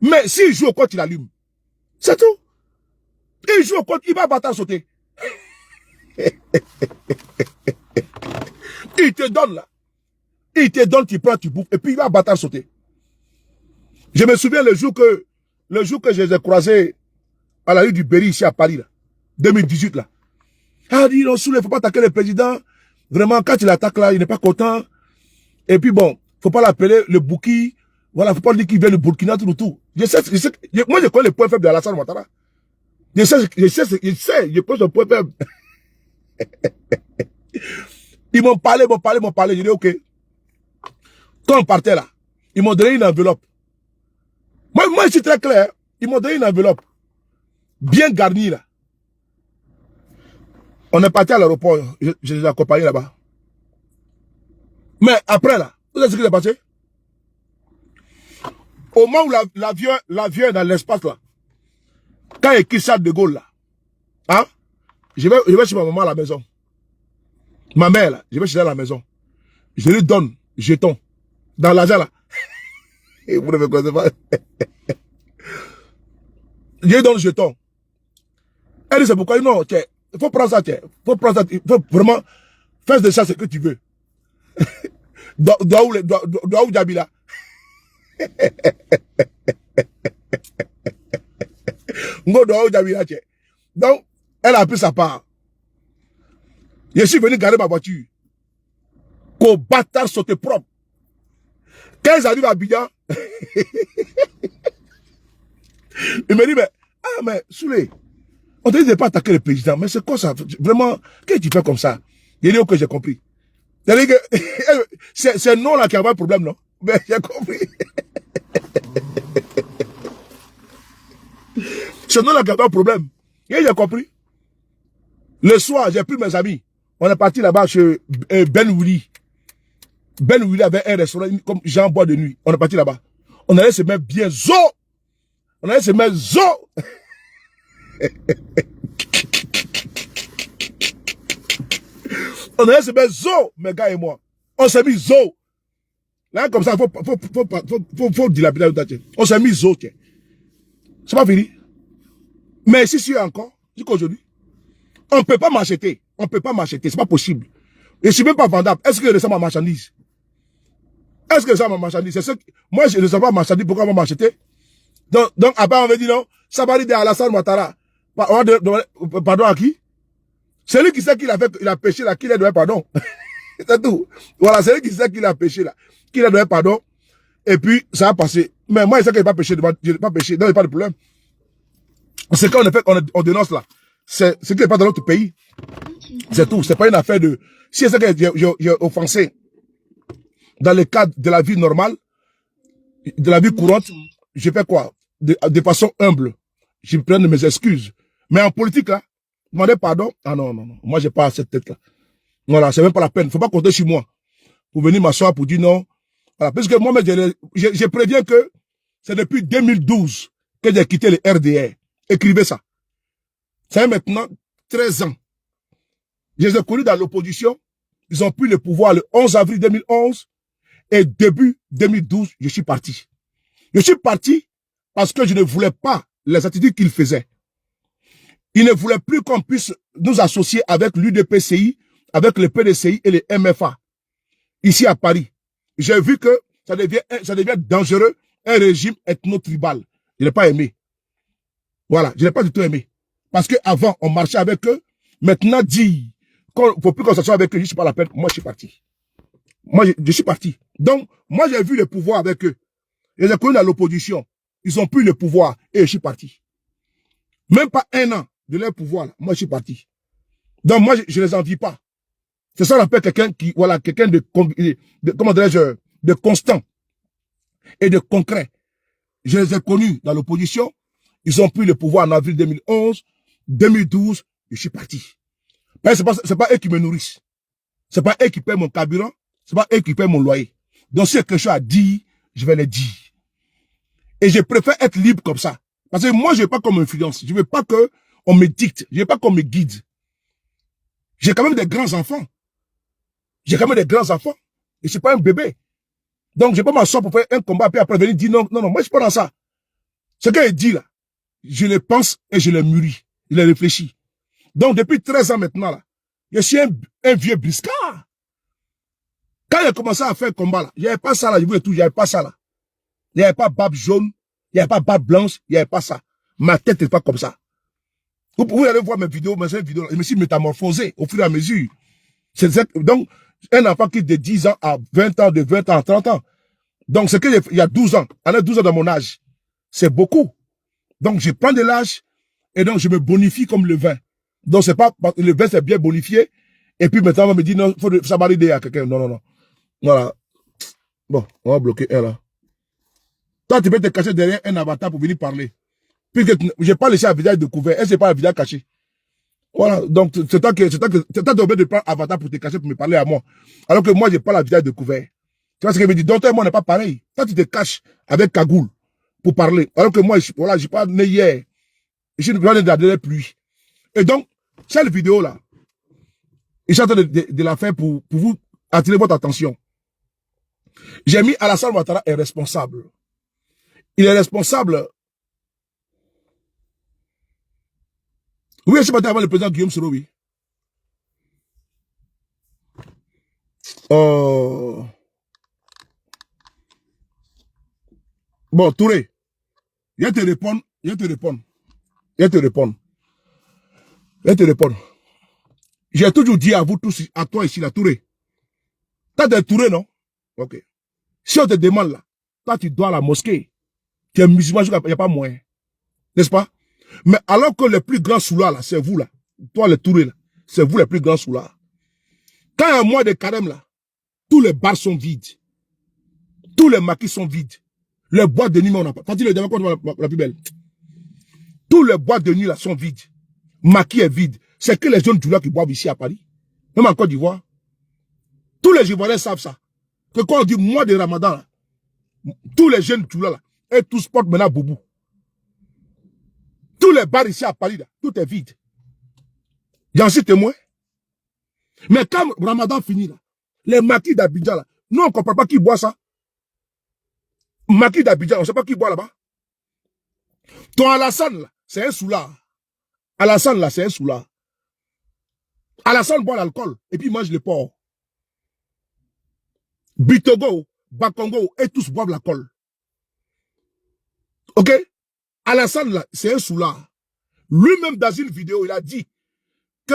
Mais s'il joue au compte, il allume. C'est tout. Il joue au compte, il va battre sauter. Il te donne là. Il te donne, tu prends, tu bouffes. Et puis il va battre sauter. Je me souviens le jour que je les ai croisés à la rue du Berry ici à Paris, là. 2018 là. Ah, dit non, il ne faut pas attaquer le président. Vraiment, quand il attaque là, il n'est pas content. Et puis bon, faut pas l'appeler le Bouki. Voilà, faut pas dire qu'il vient de Burkina, tout. Moi, je connais le point faible de Alassane Ouattara. Je connais son point faible. Ils m'ont parlé. Je dis, ok. Quand on partait là, ils m'ont donné une enveloppe. Moi, je suis très clair. Ils m'ont donné une enveloppe. Bien garnie là. On est parti à l'aéroport. Je les ai accompagnés là-bas. Mais après là, vous savez ce qui s'est passé? Au moment où l'avion est dans l'espace là, quand il quitte Charles de Gaulle là, hein, je vais chez ma maman à la maison. Ma mère là, je vais chez elle à la maison. Je lui donne jeton. Dans l'argent là. Et vous ne me connaissez pas. Je lui donne jeton. Elle dit c'est pourquoi? Non, tiens, il faut prendre ça, tiens. Il faut prendre ça, il faut vraiment faire de ça ce que tu veux. Doa ou Jabila. Donc, elle a pris sa part. Je suis venu garer ma voiture. Qu'au bâtard sauter propre. Quand ils arrivent à Abidjan, il me dit, mais Soulé, on te dit de ne pas attaquer le président, mais c'est quoi ça? Vraiment, qu'est-ce que tu fais comme ça? Il dit, ok, j'ai compris. C'est-à-dire que c'est non là qui a un problème, non? Mais j'ai compris. C'est non là qui a un problème. Et j'ai compris. Le soir, j'ai pris mes amis. On est parti là-bas chez Ben Willy. Ben Willy avait un restaurant comme Jean Bois de nuit. On est parti là-bas. On allait se mettre bien zo. On allait se mettre zo. On allait se mettre zo, mes gars et moi. On s'est mis zo. Là, comme ça, faut dilapider le tâche. On s'est mis zo, tiens. C'est pas fini. Mais si c'est encore, jusqu'aujourd'hui, on ne peut pas m'acheter. On ne peut pas m'acheter. C'est pas possible. Et je suis même pas vendable. Est-ce que je ressens ma marchandise? Est-ce que je ressens ma marchandise? C'est ce que, moi, je ne ressens pas ma marchandise. Pourquoi on va m'acheter? Donc, après, on va dire non. Sabari de Alassane Ouattara. Pardon à qui? C'est lui qui sait qu'il a péché là, qu'il a donné pardon. C'est tout. Voilà, c'est lui qui sait qu'il a péché là, qu'il a donné pardon. Et puis, ça a passé. Mais moi, je sais qu'il n'a pas péché. Je n'ai pas péché. Donc, il n'y a pas de problème. C'est quand on dénonce là. C'est qu'il n'est pas dans notre pays. C'est tout. C'est pas une affaire de... Si c'est que j'ai offensé dans le cadre de la vie normale, de la vie courante, je fais quoi? De façon humble. Je prends mes excuses. Mais en politique, là, demander pardon, ah non, non, non. Moi, j'ai pas cette tête-là. Voilà, c'est même pas la peine. Faut pas compter sur moi. Pour venir m'asseoir pour dire non. Voilà. Parce que moi, je préviens que c'est depuis 2012 que j'ai quitté le RDR. Écrivez ça. Ça fait maintenant 13 ans. Je les ai connus dans l'opposition. Ils ont pris le pouvoir le 11 avril 2011. Et début 2012, je suis parti. Je suis parti parce que je ne voulais pas les attitudes qu'ils faisaient. Ils ne voulaient plus qu'on puisse nous associer avec l'UDPCI, avec le PDCI et les MFA. Ici à Paris. J'ai vu que ça devient dangereux, un régime ethno-tribal. Je n'ai pas aimé. Voilà, je n'ai pas du tout aimé. Parce que avant on marchait avec eux. Maintenant, dit qu'il ne faut plus qu'on s'assoie avec eux, je ne suis pas la peine. Moi, je suis parti. Moi, je suis parti. Donc, moi, j'ai vu le pouvoir avec eux. Je les ai connus dans l'opposition. Ils ont pris le pouvoir et je suis parti. Même pas un an de leur pouvoir, là. Moi, je suis parti. Donc, moi, je ne les envie pas. C'est ça, on appelle quelqu'un qui, voilà, quelqu'un comment dirais-je, de constant et de concret. Je les ai connus dans l'opposition. Ils ont pris le pouvoir en avril 2011, 2012, je suis parti. Mais c'est pas eux qui me nourrissent. C'est pas eux qui paient mon carburant. C'est pas eux qui paient mon loyer. Donc, si il y a quelque chose à dire, je vais le dire. Et je préfère être libre comme ça. Parce que moi, je veux pas qu'on m'influence. Je veux pas qu'on me dicte. Je veux pas qu'on me guide. J'ai quand même des grands enfants. J'ai quand même des grands enfants. Et je suis pas un bébé. Donc, je vais pas m'asseoir pour faire un combat, puis après venir dire non, non, non, moi, je suis pas dans ça. Ce qu'il dit là, je le pense et je le mûris. Il a réfléchi. Donc, depuis 13 ans maintenant, là, je suis un vieux briscard. Quand il a commencé à faire un combat, là, il n'y avait pas ça, là, je voulais tout, il n'y avait pas ça, là. Il n'y avait pas barbe jaune, il n'y avait pas barbe blanche, il n'y avait pas ça. Ma tête n'est pas comme ça. Vous pouvez aller voir mes vidéos, je me suis métamorphosé au fur et à mesure. Donc, un enfant qui de 10 ans à 20 ans, de 20 ans à 30 ans. Donc, c'est qu'il y a 12 ans, on a 12 ans dans mon âge. C'est beaucoup. Donc, je prends de l'âge et donc je me bonifie comme le vin. Donc, c'est pas, le vin c'est bien bonifié. Et puis maintenant, on va me dire, non, faut ça m'arriver à quelqu'un. Non, non, non. Voilà. Bon, on va bloquer un là. Toi, tu peux te cacher derrière un avatar pour venir parler. Puisque je n'ai pas laissé un visage découvert. Et c'est pas un visage caché. Voilà. Donc, c'est toi qui obligé de prendre un avatar pour te cacher, pour me parler à moi. Alors que moi, je n'ai pas la visage découvert. Tu vois ce que je veux dire? Donc, toi et moi, on n'est pas pareil. Toi, tu te caches avec cagoule pour parler. Alors que moi, voilà, je suis pas né hier. Je suis né de la dernière pluie. Et donc, cette vidéo là, je suis en train de la faire pour vous attirer votre attention. J'ai mis Alassane Ouattara est responsable. Il est responsable. Oui, je suis parti avant le président Guillaume Soro, oui. Bon, Touré, je vais te répondre. J'ai toujours dit à vous tous, à toi ici, là, Touré. T'as des Touré, non? Ok. Si on te demande là, toi tu dois à la mosquée, tu es musulman, il n'y a pas moyen. N'est-ce pas? Mais alors que les plus grands soulards là, c'est vous là. Toi les Touré là, c'est vous les plus grands soulards. Quand il y a un mois de carême, là, tous les bars sont vides. Tous les maquis sont vides. Les boîtes de nuit, on n'a pas. T'as dit le dernier quoi, la plus belle. Tous les boîtes de nuit, là, sont vides. Maquis est vide. C'est que les jeunes douleurs qui boivent ici à Paris. Même en Côte d'Ivoire. Tous les Ivoiriens savent ça. Que quand on dit mois de Ramadan, là, tous les jeunes douleurs, là, et tous portent maintenant boubou. Tous les bars ici à Paris, là, tout est vide. J'en suis témoin. Mais quand Ramadan finit, là, les maquis d'Abidjan, là, nous, on ne comprend pas qui boit ça. Maquis d'Abidjan, on ne sait pas qui boit là-bas. Ton Alassane, là, c'est un soulard. Alassane, là, c'est un soulard. Alassane boit l'alcool et puis mange le porc. Bitogo, Bakongo, et tous boivent l'alcool. Ok? Alassane, là, c'est un soulard. Lui-même, dans une vidéo, il a dit que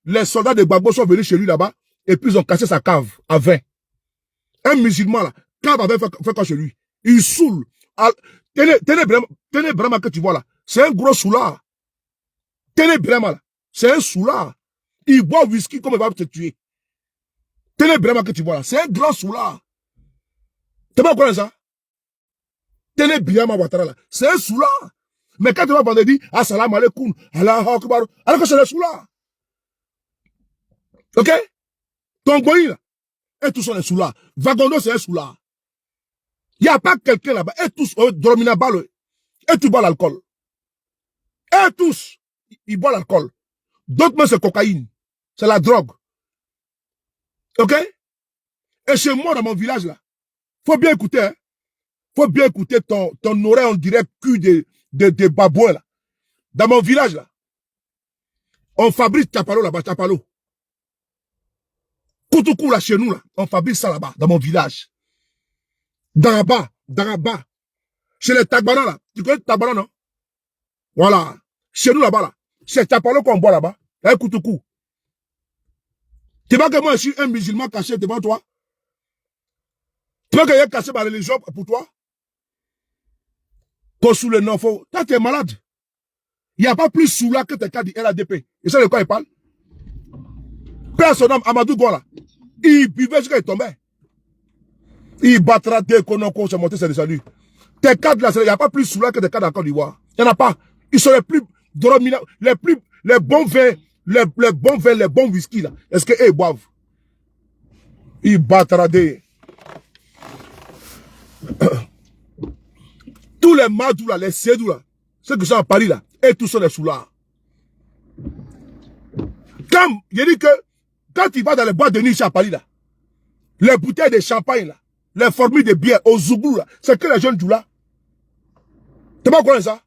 les soldats de Gbagbo sont venus chez lui là-bas et puis ils ont cassé sa cave à vin. Un musulman, là, cave avait fait quoi chez lui? Il saoule. Tenez vraiment que tu vois là. C'est un gros soulard. Tenez vraiment là. C'est un soulard. Il boit whisky comme il va te tuer. Tenez vraiment que tu vois là. C'est un grand soulard. Tu pas quoi ça? Tenez bien ma Ouattara là. C'est un soulard. Mais quand tu vas vendredi, assalamu alaikum, Allah akbar, alors que c'est le soulard. Ok? Ton boy là. Et tous sont des soulards. Vagondo c'est un soulard. Il n'y a pas quelqu'un là-bas. Et tous, Dormina balle. Et tu bois l'alcool. Et tous, ils boivent l'alcool. D'autres, mais c'est cocaïne. C'est la drogue. Ok? Et chez moi, dans mon village, là, faut bien écouter, hein. Faut bien écouter ton oreille, on dirait cul de babouin, là. Dans mon village, là, on fabrique chapalo là-bas, chapalo. Koutoukou, là, chez nous, là, on fabrique ça là-bas, dans mon village. Daraba. Chez les Tagbaran, là. Tu connais Tagbaran, non? Voilà. Chez nous, là-bas, là. C'est chapalo qu'on boit là-bas. Un koutoukou. Tu vois que moi, je suis un musulman caché devant toi? Tu vois que j'ai caché ma religion pour toi? Qu'on sous le nom, toi, tu es malade. Il n'y a pas plus sous là que tes cas du LADP. Et ça, de quoi il parle? Père son homme, Amadou Gola. Il buvait jusqu'à il tombait. Il battra dès qu'on a monté ses salut. Tes cadres là, il n'y a pas plus sous là que tes cadres en Côte d'Ivoire. Il n'y en a pas. Ils sont les plus dominants, les bons vins, les bons vins, les bons whisky là. Est-ce qu'ils boivent? Ils battra des. Tous les madous là, les sédous là, ceux qui sont à Paris là, et tous sont les soulards. Quand, je dis que, quand tu vas dans les boîtes de nuit ici à Paris là, les bouteilles de champagne là, les formules de bière au Zouglou là, c'est que les jeunes du là. Tu pas quoi ça?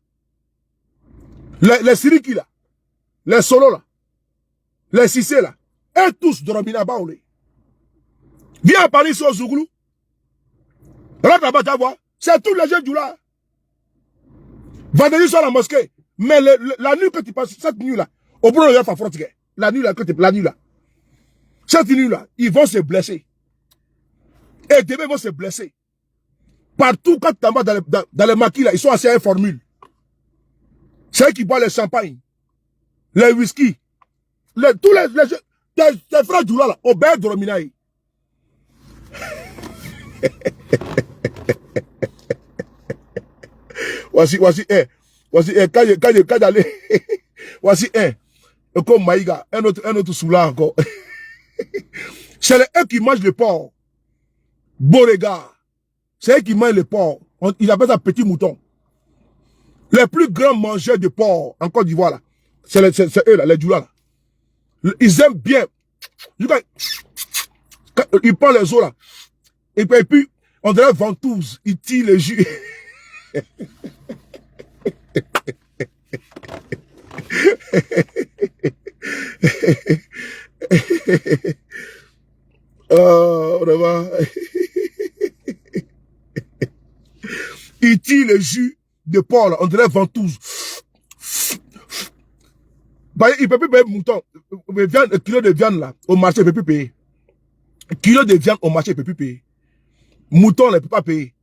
Les Siriki là, les Solos là, les Cissé là, et tous de Romina Baoulé. Viens à Paris sur Zouglou. Rentre là-bas, tu vas voir. C'est tous les jeunes du là. Vendredi soir à la mosquée. Mais la nuit que tu passes, cette nuit là, au bout de la frontière, la nuit là, cette nuit là, ils vont se blesser. Et demain, ils vont se blesser. Partout, quand tu vas dans les maquis là, ils sont assez informés. C'est eux qui boivent les champagnes, les whisky, tous tes frères du là, au bain de Rominaï. Voici, quand j'allais, voici comme Maïga, un autre soulard encore. C'est eux qui mangent le porc. Borega. C'est eux qui mangent le porc. Ils appellent ça petit mouton. Les plus grands mangeurs de porc en Côte d'Ivoire, là, c'est eux, là, les Djoula, là. Ils aiment bien. Quand ils prennent les os, là. Et puis, on dirait ventouse. Ils tirent les jus. Oh, vraiment. Il tire le jus de porc, on dirait ventouse. Bah, il ne peut plus payer mouton. Un kilo de viande là, au marché, il ne peut plus payer. Un kilo de viande au marché, il ne peut plus payer. Mouton, il ne peut pas payer.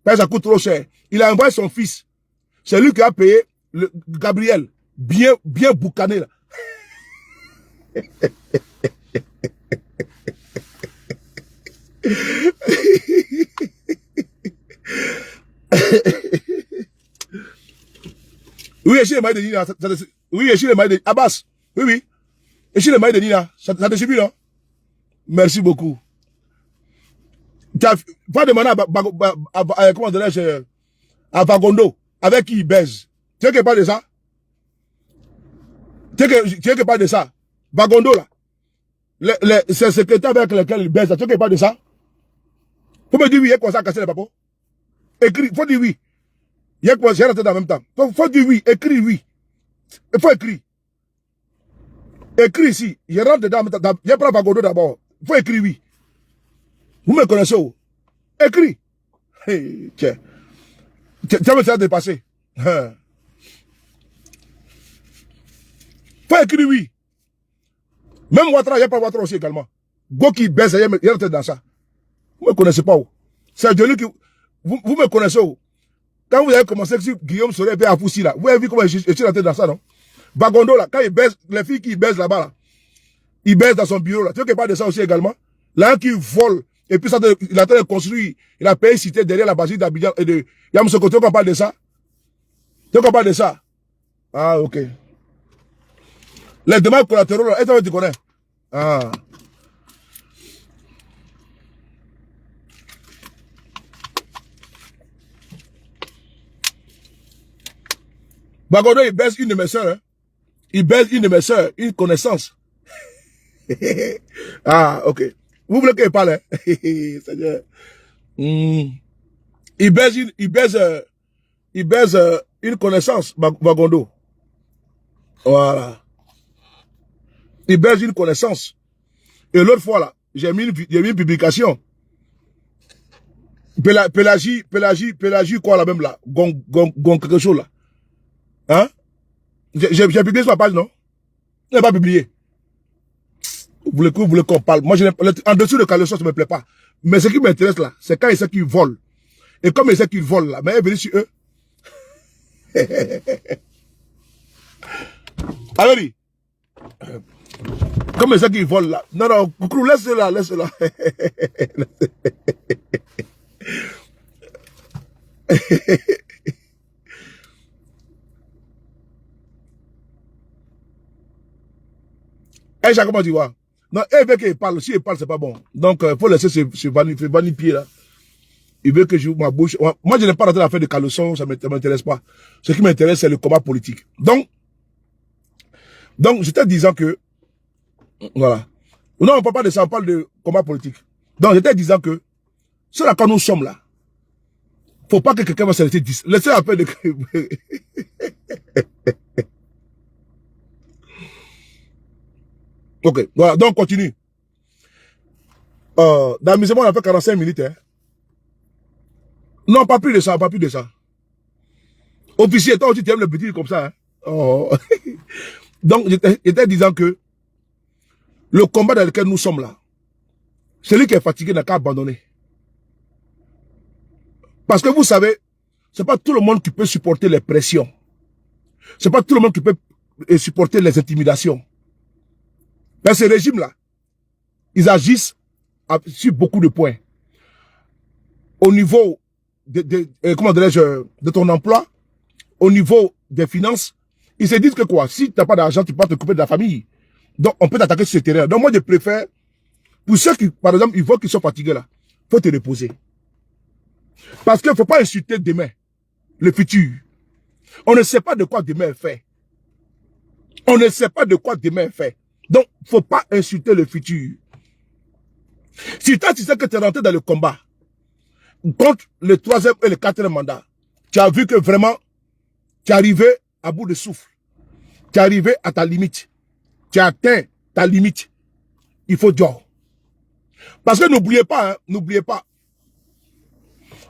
Parce que ça coûte trop cher. Il a envoyé son fils. C'est lui qui a payé Gabriel. Bien boucané là. Echille Maï de Nina, oui, Echille Maï de Abbas. Oui, oui. Echille Maï de Nina, ça te suffit, non? Merci beaucoup. Tu as pas demandé à comment dirais-je, à Vagondo, avec qui il baise. Tu veux qu'il parle de ça? Tu veux qu'il parle de ça? Vagondo, là. C'est secrétaire avec lequel il baise. Tu veux qu'il parle de ça? Faut me dire oui, il y a quoi ça à casser les papos? Écris, faut dire oui. Il y a quoi, j'ai raté en même temps. Faut dire oui, écris oui. Il faut écrire. Écris ici. Je rentre dedans, je prends Vagondo d'abord. Il faut écrire oui. Vous me connaissez où? Écris. Hey, tiens. Tu vas me faire dépasser. Faut écrire oui. Même Ouattara, il n'y a pas Ouattara aussi également. Go qui baisse, il y a dans ça. Vous ne me connaissez pas où? C'est Dieu qui... Vous me connaissez où? Quand vous avez commencé, si Guillaume Soré à Foussi là, vous avez vu comment je suis rentré dans ça, non? Bagondo là, quand il baisse, les filles qui baissent là-bas là, il baisse dans son bureau là. Tu veux qu'il parle de ça aussi également? Là, qui vole, et puis ça, il a en train de construire, il a payé une cité derrière la basilique d'Abidjan et de Yamoussoukro. Tu veux qu'on parle de ça? Tu veux qu'on parle de ça? Ah, ok. Les demandes collatéraux là, est-ce que tu connais? Ah. Bagondo, il baisse une de mes soeurs, hein. Il baisse une de mes soeurs, une connaissance. Ah, ok. Vous voulez qu'il parle, hein? Seigneur. Il baisse une connaissance, Bagondo. Voilà. Il baisse une connaissance. Et l'autre fois, là, j'ai mis une publication. Pélagie, quoi, là, même, là? Gon, quelque chose, là. Hein? J'ai publié sur ma page, non? Je n'ai pas publié. Vous voulez qu'on parle. Moi, en dessous de caleçon, ça ne me plaît pas. Mais ce qui m'intéresse, là, c'est quand il sait qu'ils volent. Et comme il sait qu'ils volent, là, mais il est venu sur eux. Alors, comme il sait qu'ils volent, là. Non, non, coucou, laisse-le là, laisse-le là. Eh, comment tu vois? Non, il veut qu'il parle. Si il parle, c'est pas bon. Donc, il faut laisser ce vanipier là. Il veut que j'ouvre ma bouche. Moi, je n'ai pas rentré dans l'affaire de caleçon, ça ne m'intéresse pas. Ce qui m'intéresse, c'est le combat politique. Donc, j'étais disant que, voilà. Non, on ne parle pas de ça, on parle de combat politique. Donc, j'étais disant que, c'est là quand nous sommes là. Faut pas que quelqu'un va se laisser dire. Laissez un peu de... Ok, voilà, donc continue. D'amusement, on a fait 45 minutes. Hein. Non, pas plus de ça, pas plus de ça. Officier, toi aussi, tu aimes le petit comme ça. Hein? Oh. Donc, j'étais disant que le combat dans lequel nous sommes là, celui qui est fatigué n'a qu'à abandonner. Parce que vous savez, c'est pas tout le monde qui peut supporter les pressions. C'est pas tout le monde qui peut supporter les intimidations. Mais ce régime-là, ils agissent sur beaucoup de points. Au niveau comment dirais-je, de ton emploi, au niveau des finances, ils se disent que quoi, si tu n'as pas d'argent, tu peux pas t'occuper de la famille. Donc, on peut t'attaquer sur ce terrain. Donc, moi, je préfère, pour ceux qui, par exemple, ils voient qu'ils sont fatigués là, faut te reposer. Parce qu'il ne faut pas insulter demain, le futur. On ne sait pas de quoi demain est fait. On ne sait pas de quoi demain est fait. Donc, il ne faut pas insulter le futur. Si toi, tu sais que tu es rentré dans le combat, contre le 3e et le 4e mandat, tu as vu que vraiment, tu es arrivé à bout de souffle. Tu es arrivé à ta limite. Tu as atteint ta limite. Il faut dire. Parce que n'oubliez pas, hein, n'oubliez pas.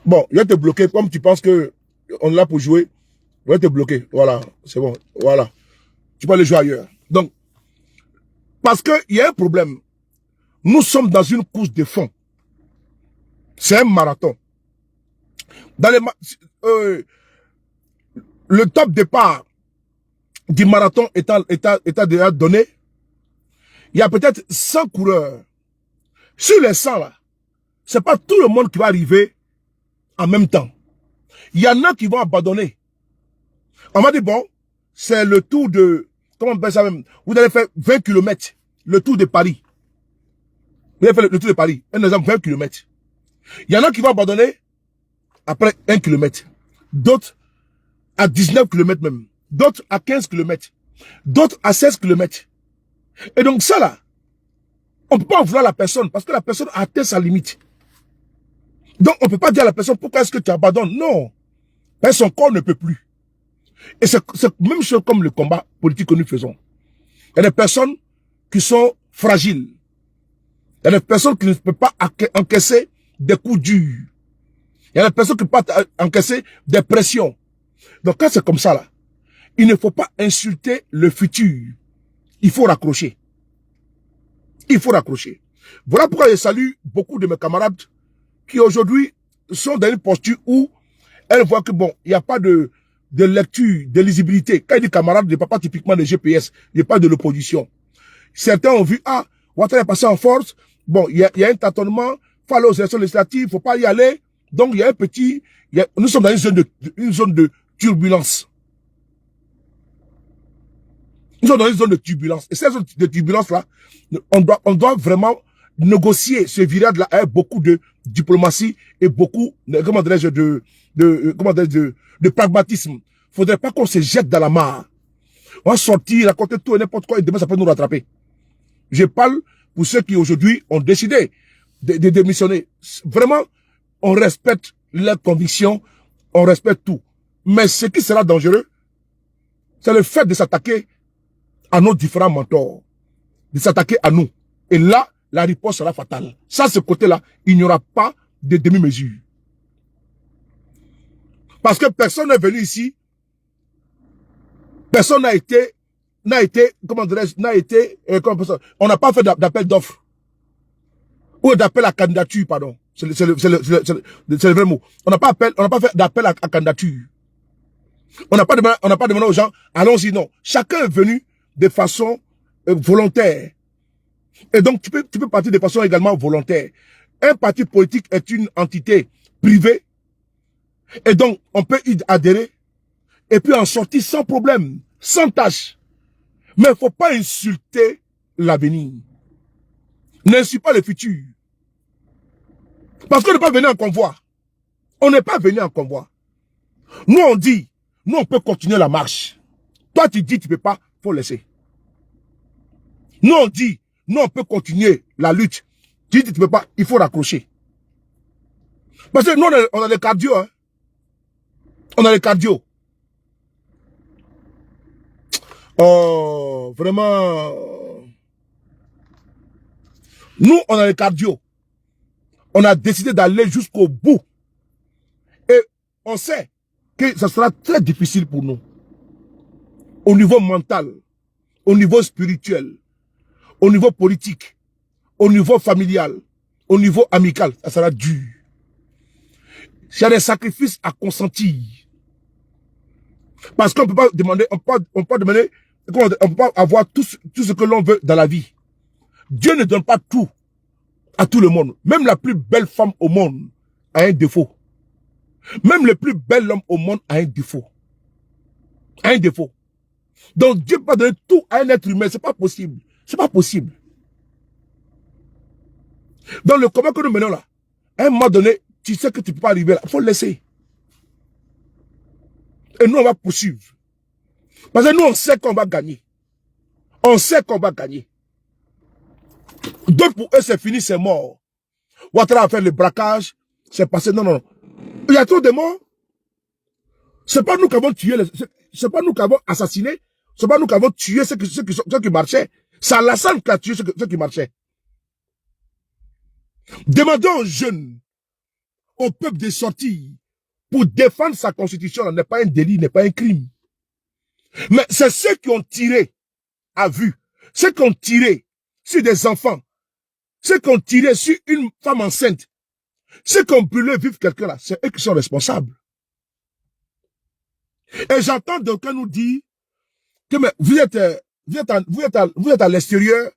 Bon, je vais te bloquer. Comme tu penses que on est là pour jouer, je vais te bloquer. Voilà, c'est bon. Voilà. Tu peux aller jouer ailleurs. Donc, parce qu'il y a un problème. Nous sommes dans une course de fond. C'est un marathon. Dans le top départ du marathon étant déjà donné, il y a peut-être 100 coureurs. Sur les 100 là, c'est pas tout le monde qui va arriver en même temps. Il y en a qui vont abandonner. On va dire, bon, c'est le tour de, comment on appelle ça même? Vous allez faire 20 km, le tour de Paris. Vous allez faire le tour de Paris, un exemple, 20 km. Il y en a qui vont abandonner après 1 km. D'autres à 19 km même. D'autres à 15 km. D'autres à 16 km. Et donc ça là, on ne peut pas en vouloir la personne parce que la personne a atteint sa limite. Donc on ne peut pas dire à la personne pourquoi est-ce que tu abandonnes. Non. Parce que son corps ne peut plus. Et c'est même chose comme le combat politique que nous faisons. Il y a des personnes qui sont fragiles. Il y a des personnes qui ne peuvent pas encaisser des coups durs. Il y a des personnes qui ne peuvent pas encaisser des pressions. Donc quand c'est comme ça là, il ne faut pas insulter le futur. Il faut raccrocher. Il faut raccrocher. Voilà pourquoi je salue beaucoup de mes camarades qui aujourd'hui sont dans une posture où elles voient que bon, il n'y a pas de lecture, de lisibilité. Quand il dit camarades, il ne parle pas typiquement de GPS, il n'y a pas de l'opposition. Certains ont vu, ah, Ouattara est passé en force, bon, il y a un tâtonnement, il faut aller aux élections législatives, il ne faut pas y aller. Donc il y a un petit, nous sommes dans une zone de turbulence. Nous sommes dans une zone de turbulence. Et cette zone de turbulence-là, on doit vraiment négocier ce virage-là avec beaucoup de diplomatie et beaucoup, comment dirais-je, de pragmatisme. Il ne faudrait pas qu'on se jette dans la mare. On va sortir, raconter tout et n'importe quoi et demain ça peut nous rattraper. Je parle pour ceux qui aujourd'hui ont décidé de démissionner. Vraiment, on respecte leurs convictions, on respecte tout. Mais ce qui sera dangereux, c'est le fait de s'attaquer à nos différents mentors, de s'attaquer à nous. Et là, la riposte sera fatale. Ça, ce côté-là, il n'y aura pas de demi-mesure. Parce que personne n'est venu ici, personne n'a été, comment dirais-je, on n'a pas fait d'appel d'offres. Ou d'appel à candidature, pardon. C'est le vrai mot. On n'a pas fait d'appel à candidature. On n'a pas demandé aux gens, allons-y, non. Chacun est venu de façon volontaire. Et donc, tu peux partir de façon également volontaire. Un parti politique est une entité privée. Et donc, on peut y adhérer. Et puis en sortir sans problème, sans tâche. Mais il ne faut pas insulter l'avenir. N'insulte pas le futur. Parce qu'on n'est pas venu en convoi. On n'est pas venu en convoi. Nous, on dit, nous, on peut continuer la marche. Toi, tu dis, tu ne peux pas, il faut laisser. Nous, on dit, nous, on peut continuer la lutte. Tu dis, tu ne peux pas, il faut raccrocher. Parce que nous, on a le cardio. Hein. On a le cardio. Oh, vraiment. Nous, on a le cardio. On a décidé d'aller jusqu'au bout. Et on sait que ça sera très difficile pour nous. Au niveau mental, au niveau spirituel, au niveau politique, au niveau familial, au niveau amical, ça sera dur. Il y a des sacrifices à consentir. Parce qu'on ne peut pas demander, on peut pas demander, on peut pas avoir tout ce que l'on veut dans la vie. Dieu ne donne pas tout à tout le monde. Même la plus belle femme au monde a un défaut. Même le plus bel homme au monde a un défaut. A un défaut. Donc Dieu ne peut pas donner tout à un être humain. C'est pas possible. C'est pas possible. Dans le combat que nous menons là, à un moment donné, tu sais que tu ne peux pas arriver là. Il faut le laisser. Et nous, on va poursuivre. Parce que nous, on sait qu'on va gagner. On sait qu'on va gagner. D'autres, pour eux, c'est fini, c'est mort. Ouattara a fait le braquage, c'est passé. Non, non, non. Il y a trop de morts. C'est pas nous qui avons tué, c'est pas nous qui avons assassiné, c'est pas nous qui avons tué ceux qui marchaient. C'est Alassane qui a tué ceux qui marchaient. Demandons aux jeunes, au peuple de sortir pour défendre sa constitution. Ce n'est pas un délit, n'est pas un crime. Mais c'est ceux qui ont tiré à vue, ceux qui ont tiré sur des enfants, ceux qui ont tiré sur une femme enceinte, ceux qui ont brûlé vivre quelqu'un là, c'est eux qui sont responsables. Et j'entends d'aucuns nous dire que mais vous êtes à l'extérieur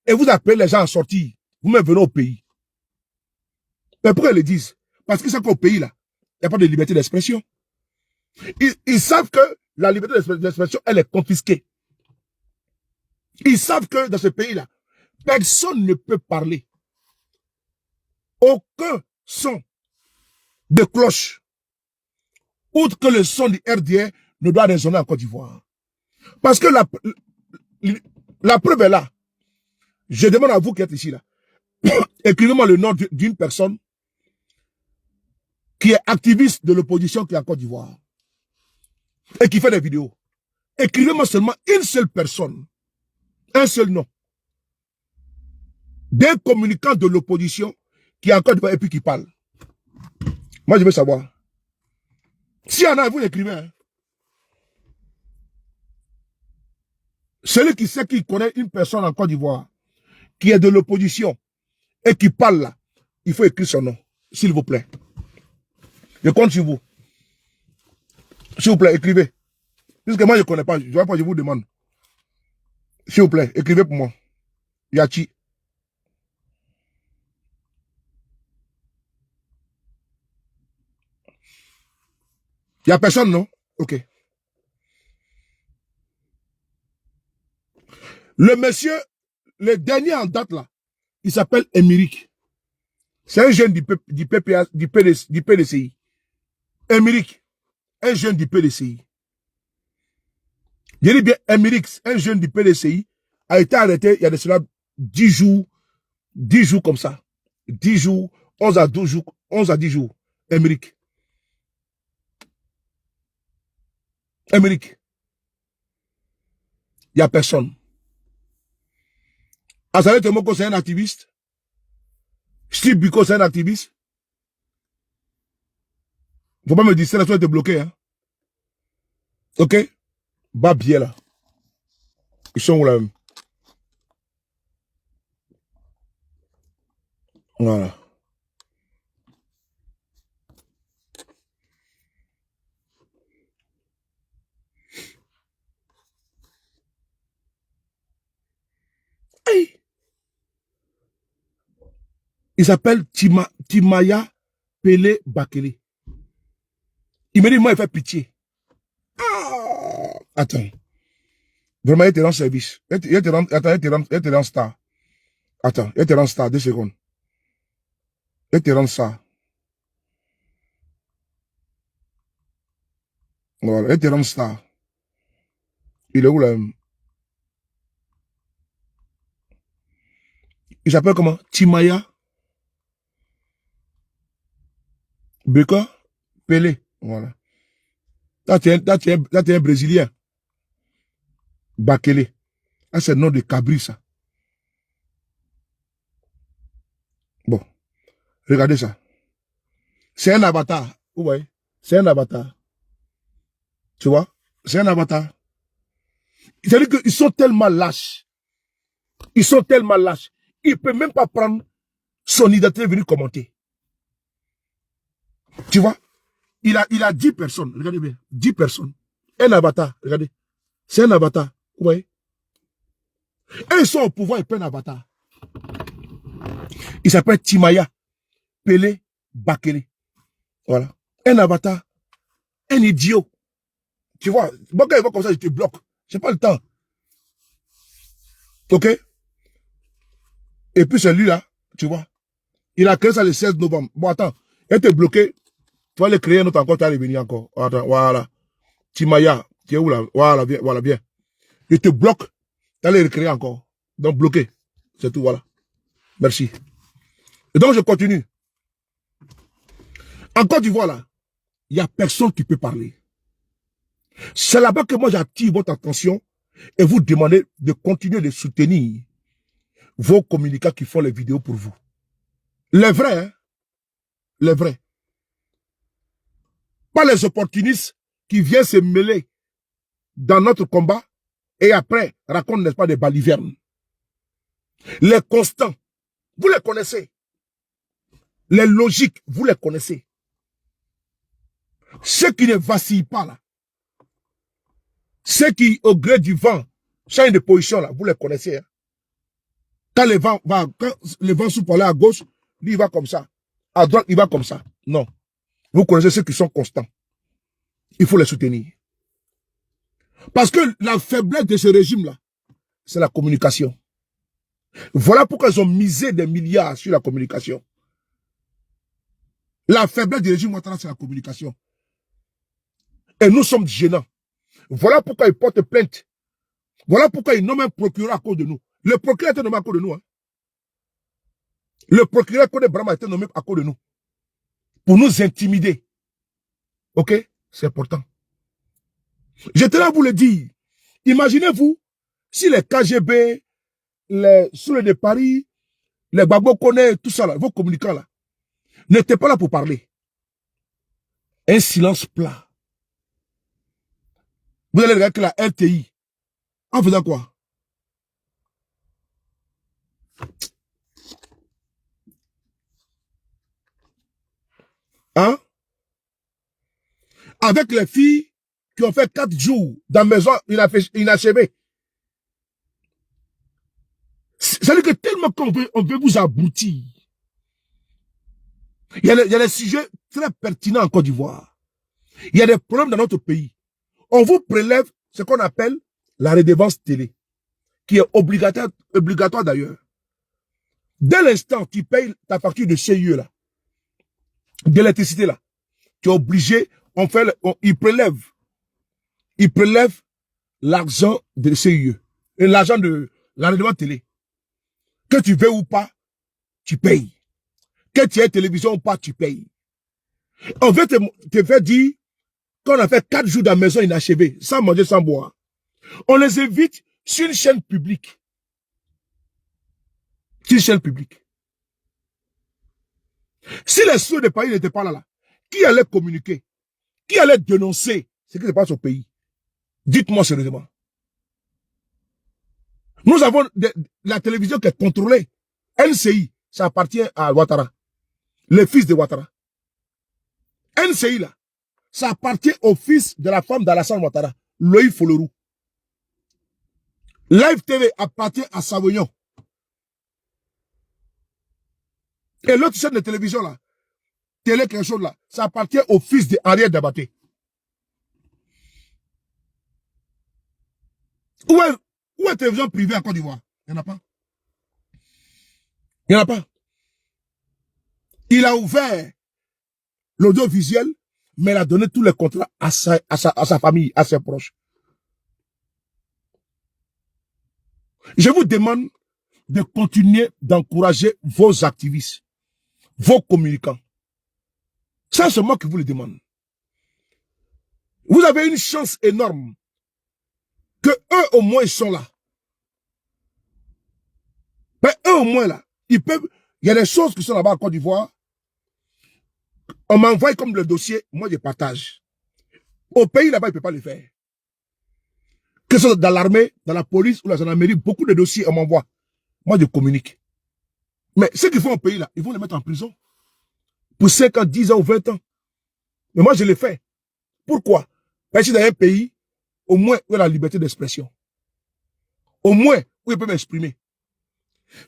et vous appelez les gens à sortir. Vous-même venez au pays. Mais pourquoi ils le disent? Parce que c'est qu'au pays là, il n'y a pas de liberté d'expression. Ils savent que la liberté d'expression, elle est confisquée. Ils savent que dans ce pays-là, personne ne peut parler. Aucun son de cloche, outre que le son du RDR, ne doit résonner en Côte d'Ivoire. Parce que la preuve est là. Je demande à vous qui êtes ici, là, écrivez-moi le nom d'une personne qui est activiste de l'opposition qui est en Côte d'Ivoire et qui fait des vidéos. Écrivez-moi seulement une seule personne, un seul nom, d'un communicant de l'opposition qui est en Côte d'Ivoire et puis qui parle. Moi, je veux savoir. S'il y en a, vous l'écrivez. Hein. Celui qui sait qu'il connaît une personne en Côte d'Ivoire qui est de l'opposition et qui parle là, il faut écrire son nom, s'il vous plaît. Je compte sur vous. S'il vous plaît, écrivez. Puisque moi, je ne connais pas, je vous demande. S'il vous plaît, écrivez pour moi. Yachi. Il n'y a personne, non? Ok. Le monsieur, le dernier en date là, il s'appelle Émeric. C'est un jeune du PDCI. Émeric, un jeune du PDCI. Je dis bien Émeric, un jeune du PDCI, a été arrêté il y a de cela 10 jours comme ça. 10 jours, 11 à 12 jours, 11 à 10 jours. Émeric. Émeric. Il n'y a personne. Azalé Temoko, c'est un activiste. Steve Biko, c'est un activiste. Faut pas me dire, c'est la chose de bloqué, hein. Ok? Babier, là. Ils sont où, là, même? Voilà. Hey. Il s'appelle Timaya Pele Bakele. Il me dit, moi, il fait pitié. Ah. Attends. Vraiment, il te rend service. Il te rend star. Attends, il te rend star, 2 secondes. Il te rend ça. Voilà, il te rend star. Il est où, là? Il s'appelle comment? Timaya Beko Pele. Voilà. Là, tu es un Brésilien. Bakele. Ah, c'est le nom de Cabri, ça. Bon. Regardez ça. C'est un avatar. Vous voyez? C'est un avatar. Tu vois? C'est un avatar. C'est-à-dire qu'ils sont tellement lâches. Ils sont tellement lâches. Il ne peut même pas prendre son identité et venir commenter. Tu vois? Il a 10 personnes. Regardez bien. 10 personnes. Un avatar. Regardez. C'est un avatar. Vous voyez? Et ils sont au pouvoir et prennent un avatar. Il s'appelle Timaya Pele Bakele. Voilà. Un avatar. Un idiot. Tu vois? Bon, quand il va comme ça, je te bloque. J'ai pas le temps. Ok? Et puis celui-là, tu vois? Il a créé ça le 16 novembre. Bon, attends. Il était bloqué. Tu vas le créer un autre encore, tu vas revenir encore. Attends, voilà. Timaya, tu es où là? Voilà, viens, voilà, viens. Je te bloque. Tu vas le recréer encore. Donc, bloqué. C'est tout, voilà. Merci. Et donc, je continue. En Côte d'Ivoire, là, il n'y a personne qui peut parler. C'est là-bas que moi, j'attire votre attention et vous demandez de continuer de soutenir vos communicants qui font les vidéos pour vous. Les vrais, hein? Les vrais. Pas les opportunistes qui viennent se mêler dans notre combat et après racontent, n'est-ce pas, des balivernes. Les constants, vous les connaissez. Les logiques, vous les connaissez. Ceux qui ne vacillent pas là, ceux qui, au gré du vent, changent de position là, vous les connaissez. Hein? Quand le vent souffle à gauche, lui il va comme ça. À droite, il va comme ça. Non. Vous connaissez ceux qui sont constants. il faut les soutenir. Parce que la faiblesse de ce régime-là, c'est la communication. Voilà pourquoi ils ont misé des milliards sur la communication. La faiblesse du régime Ouattara, c'est la communication. Et nous sommes gênants. Voilà pourquoi ils portent plainte. Voilà pourquoi ils nomment un procureur à cause de nous. Le procureur était nommé à cause de nous. Hein. Le procureur Kone Brahma était nommé à cause de nous. Pour nous intimider. Ok? C'est important. Je tenais à vous le dire. Imaginez-vous si les KGB, les Soulés de Paris, les Gbagbo Kone, tout ça là, vos communicants là, n'étaient pas là pour parler. Un silence plat. Vous allez regarder que la RTI, en faisant quoi? Hein? Avec les filles qui ont fait 4 jours dans la maison inachevée. C'est-à-dire que tellement qu'on veut vous aboutir. Il y a des sujets très pertinents en Côte d'Ivoire. Il y a des problèmes dans notre pays. On vous prélève ce qu'on appelle la redevance télé, qui est obligatoire d'ailleurs. Dès l'instant tu payes ta facture de CIE là, d'électricité là, tu es obligé, ils prélèvent l'argent de CIE, et l'argent de la redevance télé. Que tu veux ou pas, tu payes. Que tu aies télévision ou pas, tu payes. On veut te faire dire qu'on a fait 4 jours dans la maison inachevée, sans manger, sans boire. On les invite sur une chaîne publique. Sur une chaîne publique. Si les sourds de Paris n'étaient pas là, qui allait communiquer? Qui allait dénoncer ce qui se passe au pays? Dites-moi sérieusement. Nous avons la télévision qui est contrôlée. NCI, ça appartient à Ouattara. Le fils de Ouattara. NCI là, ça appartient au fils de la femme d'Alassane Ouattara, Loïc Folorou. Live TV appartient à Savoyon. Et l'autre chaîne de télévision là, Télé quelque chose là, ça appartient au fils de Henriette Dabaté. Où est la télévision privée en Côte d'Ivoire? Il n'y en a pas. Il n'y en a pas. Il a ouvert l'audiovisuel, mais il a donné tous les contrats à sa famille, à ses proches. Je vous demande de continuer d'encourager vos activistes, vos communicants. Ça, c'est moi qui vous le demande. Vous avez une chance énorme que eux, au moins, ils sont là. Mais eux, au moins, là, ils peuvent... Il y a des choses qui sont là-bas en Côte d'Ivoire. On m'envoie comme le dossier, moi, je partage. Au pays, là-bas, ils ne peuvent pas le faire. Que ce soit dans l'armée, dans la police ou dans la mairie, beaucoup de dossiers, on m'envoie. Moi, je communique. Mais ceux qui font au pays, là, ils vont les mettre en prison. Pour 5 ans, 10 ans ou 20 ans. Mais moi, je l'ai fait. Pourquoi? Parce que dans un pays, au moins, où il y a la liberté d'expression. Au moins, où il peut m'exprimer.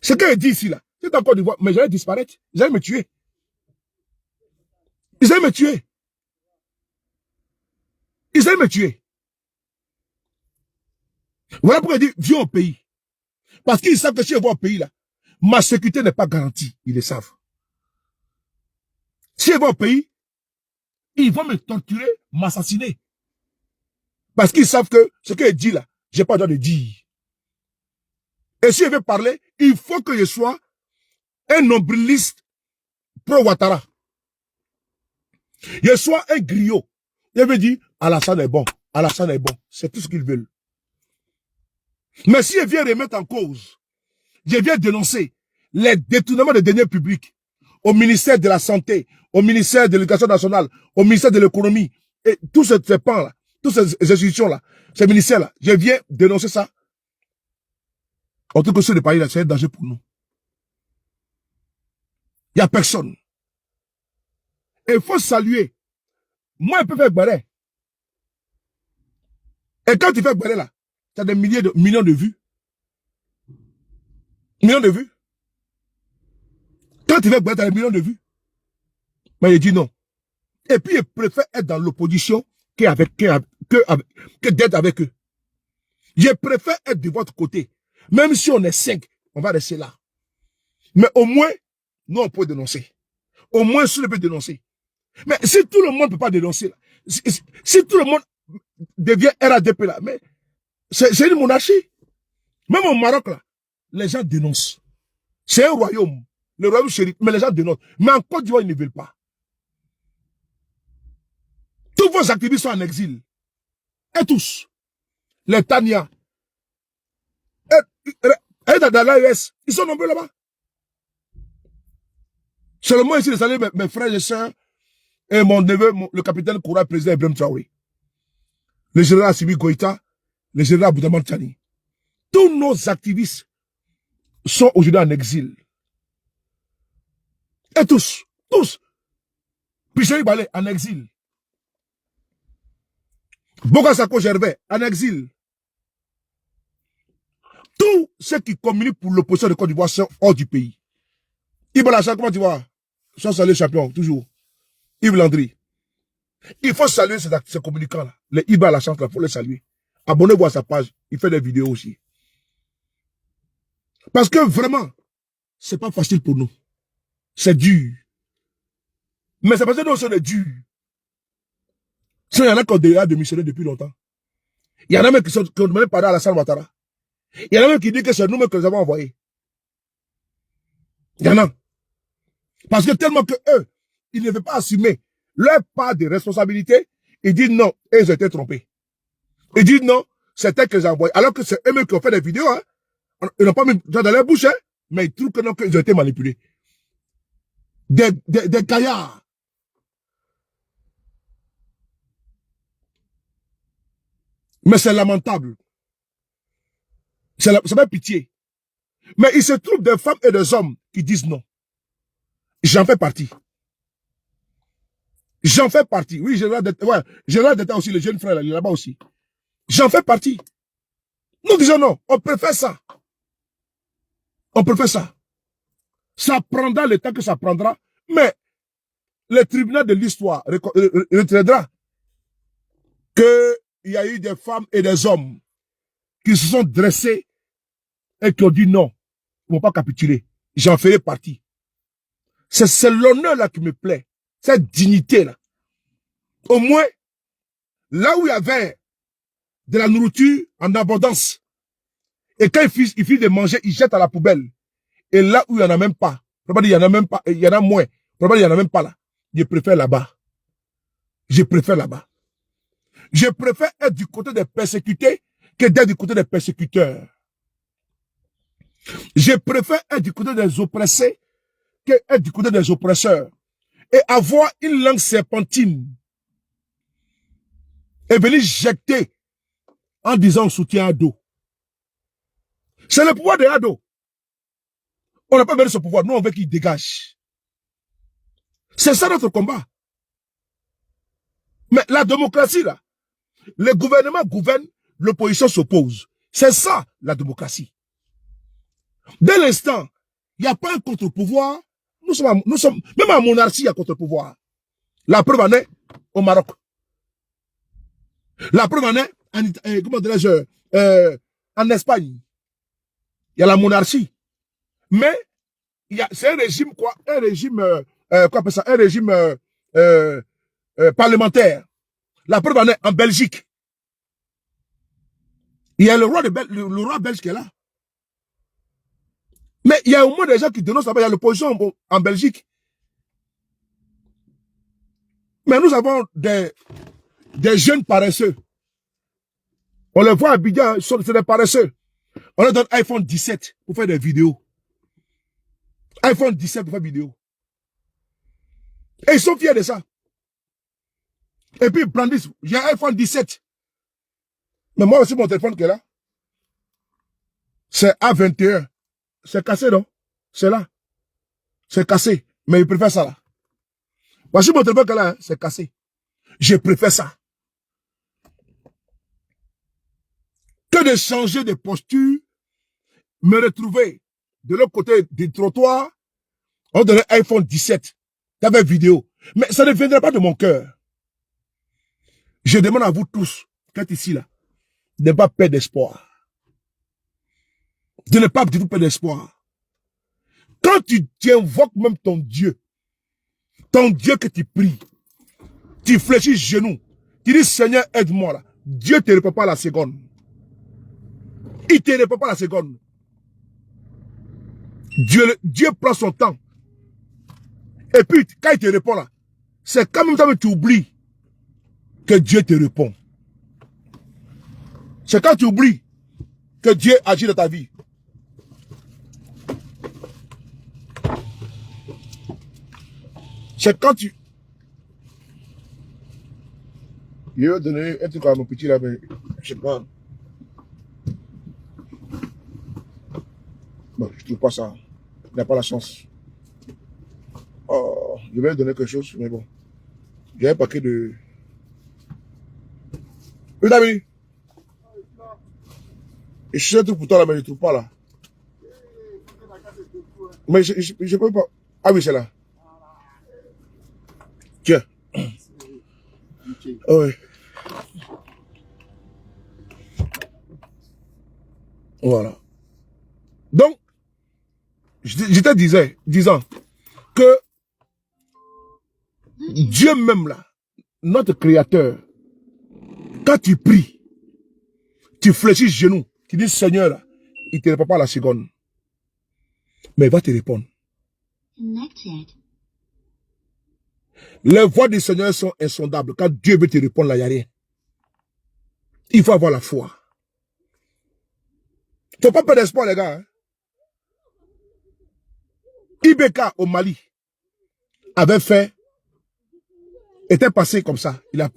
Ce qu'il dit ici, là, c'est encore de voir, mais j'allais disparaître. Ils allaient me tuer. Ils allaient me tuer. Ils allaient me tuer. Voilà pourquoi il dit, viens au pays. Parce qu'ils savent que si je vais au pays, là, ma sécurité n'est pas garantie. Ils le savent. Si je vais au pays, ils vont me torturer, m'assassiner. Parce qu'ils savent que ce qu'il dit là, j'ai pas le droit de dire. Et si je veux parler, il faut que je sois un nombriliste pro-Ouattara. Je sois un griot. Je veux dire, Alassane est bon. Alassane est bon. C'est tout ce qu'ils veulent. Mais si je viens remettre en cause, je viens dénoncer les détournements des deniers publics au ministère de la Santé, au ministère de l'Éducation nationale, au ministère de l'Économie, et tous ces pans-là, toutes ces institutions-là, ces ministères-là, je viens dénoncer ça. En tout cas, ceux de Paris, c'est un danger pour nous. Il n'y a personne. Et il faut saluer. Moi, je peux faire Gbadé. Et quand tu fais Gbadé, là, tu as des millions de vues. Millions de vues. Quand tu fais Gbadé, tu as des millions de vues. Mais il dit non. Et puis, il préfère être dans l'opposition que d'être avec eux. Je préfère être de votre côté. Même si on est 5, on va rester là. Mais au moins, nous, on peut dénoncer. Au moins, si on peut dénoncer. Mais si tout le monde ne peut pas dénoncer, si tout le monde devient RADP là, mais c'est une monarchie. Même au Maroc là, les gens dénoncent. C'est un royaume. Le royaume chéri, mais les gens dénoncent. Mais en Côte d'Ivoire, ils ne veulent pas. Tous vos activistes sont en exil. Et tous. Les Tania. Et dans l'AES, ils sont nombreux là-bas. Seulement ici, les alliés, mes frères et sœurs, et mon neveu, le capitaine Koura, président Ibrahim Traoré. Le général Assimi Goïta, le général Boudaman Tchani. Tous nos activistes sont aujourd'hui en exil. Et tous. Picheri Balé, en exil. Bokasako Gervais, en exil. Tous ceux qui communiquent pour l'opposition de Côte d'Ivoire sont hors du pays. Yves Lachan, comment tu vois? Sans saluer champion, toujours. Yves Landry. Il faut saluer ces communicants-là. Les Yves Lachan, il faut les saluer. Abonnez-vous à sa page. Il fait des vidéos aussi. Parce que vraiment, c'est pas facile pour nous. C'est dur. Mais c'est parce que nous sommes dur. Il y en a qui ont déjà démissionné depuis longtemps. Il y en a même qui ont demandé pardon à Alassane Ouattara. Il y en a même qui disent que c'est nous-mêmes que nous avons envoyés. Il y en a. Parce que tellement que eux, ils ne veulent pas assumer leur part de responsabilité, ils disent non, et ils ont été trompés. Ils disent non, c'est eux que j'ai envoyé. Alors que c'est eux-mêmes qui ont fait des vidéos, hein. Ils n'ont pas mis dans leur bouche, hein, mais ils trouvent que non, qu'ils ont été manipulés. Des gaillards. Mais c'est lamentable. C'est pas pitié. Mais il se trouve des femmes et des hommes qui disent non. J'en fais partie. J'en fais partie. Oui, Général d'État aussi, le jeune frère, il est là-bas aussi. J'en fais partie. Nous disons non, on préfère ça. On préfère ça. Ça prendra le temps que ça prendra, mais le tribunal de l'histoire retiendra qu'il y a eu des femmes et des hommes qui se sont dressés et qui ont dit non, ils ne vont pas capituler. J'en ferai partie. C'est l'honneur là qui me plaît. Cette dignité-là. Au moins, là où il y avait de la nourriture en abondance, et quand il finit de manger, il jette à la poubelle. Et là où il n'y en a même pas, il y en a même pas, il y en a moins, il n'y en a même pas là. Je préfère là-bas. Je préfère là-bas. Je préfère être du côté des persécutés que d'être du côté des persécuteurs. Je préfère être du côté des oppressés que être du côté des oppresseurs. Et avoir une langue serpentine et venir jeter en disant soutien à dos. C'est le pouvoir de Ado. On n'a pas besoin de ce pouvoir. Nous, on veut qu'il dégage. C'est ça notre combat. Mais la démocratie, là, le gouvernement gouverne, l'opposition s'oppose. C'est ça, la démocratie. Dès l'instant, il n'y a pas un contre-pouvoir. Nous sommes, même en monarchie, il y a contre-pouvoir. La preuve en est au Maroc. La preuve en est, comment dirais-je, en Espagne. Il y a la monarchie. Mais, c'est un régime, quoi, un régime, quoi appelle ça, un régime, parlementaire. La preuve en est en Belgique. Il y a le roi belge qui est là. Mais il y a au moins des gens qui dénoncent là-bas, il y a l'opposition en Belgique. Mais nous avons des jeunes paresseux. On les voit à Abidjan, c'est des paresseux. On leur donne iPhone 17 pour faire des vidéos. iPhone 17 pour faire des vidéos. Et ils sont fiers de ça. Et puis ils brandissent, j'ai un iPhone 17. Mais moi aussi mon téléphone qui est là, c'est A21. C'est cassé, non? C'est là. C'est cassé. Mais ils préfèrent ça là. Voici mon téléphone qui est là, hein? C'est cassé. Je préfère ça. Que de changer de posture, me retrouver de l'autre côté du trottoir, on donnait iPhone 17. T'avais vidéo. Mais ça ne viendra pas de mon cœur. Je demande à vous tous, qui êtes ici là, de ne pas perdre d'espoir. De ne pas du tout perdre d'espoir. Quand tu invoques même ton Dieu que tu pries, tu fléchis genoux, tu dis Seigneur aide-moi là, Dieu ne te répond pas à la seconde. Il ne te répond pas à la seconde. Dieu prend son temps. Et puis, quand il te répond là, c'est quand même temps que tu oublies que Dieu te répond. C'est quand tu oublies que Dieu agit dans ta vie. C'est quand tu... Je vais donner un truc à mon petit là, mais je sais pas. Bon, je trouve pas ça. Il n'a pas la chance. Oh, je vais lui donner quelque chose, mais bon. J'ai un paquet de... Oui, David. Je cherche un truc pour toi là, mais je ne trouve pas là. Mais je peux pas... Ah oui, c'est là. Tiens. Oh, oui. Voilà. Donc, je te disant que Dieu même là, notre créateur, quand tu pries, tu fléchis genoux, tu dis Seigneur là, il ne te répond pas à la seconde. Mais il va te répondre. Les voix du Seigneur sont insondables. Quand Dieu veut te répondre là, il n'y a rien. Il faut avoir la foi. Il ne faut pas perdre d'espoir les gars. Hein? Ibeka au Mali était passé comme ça. Il a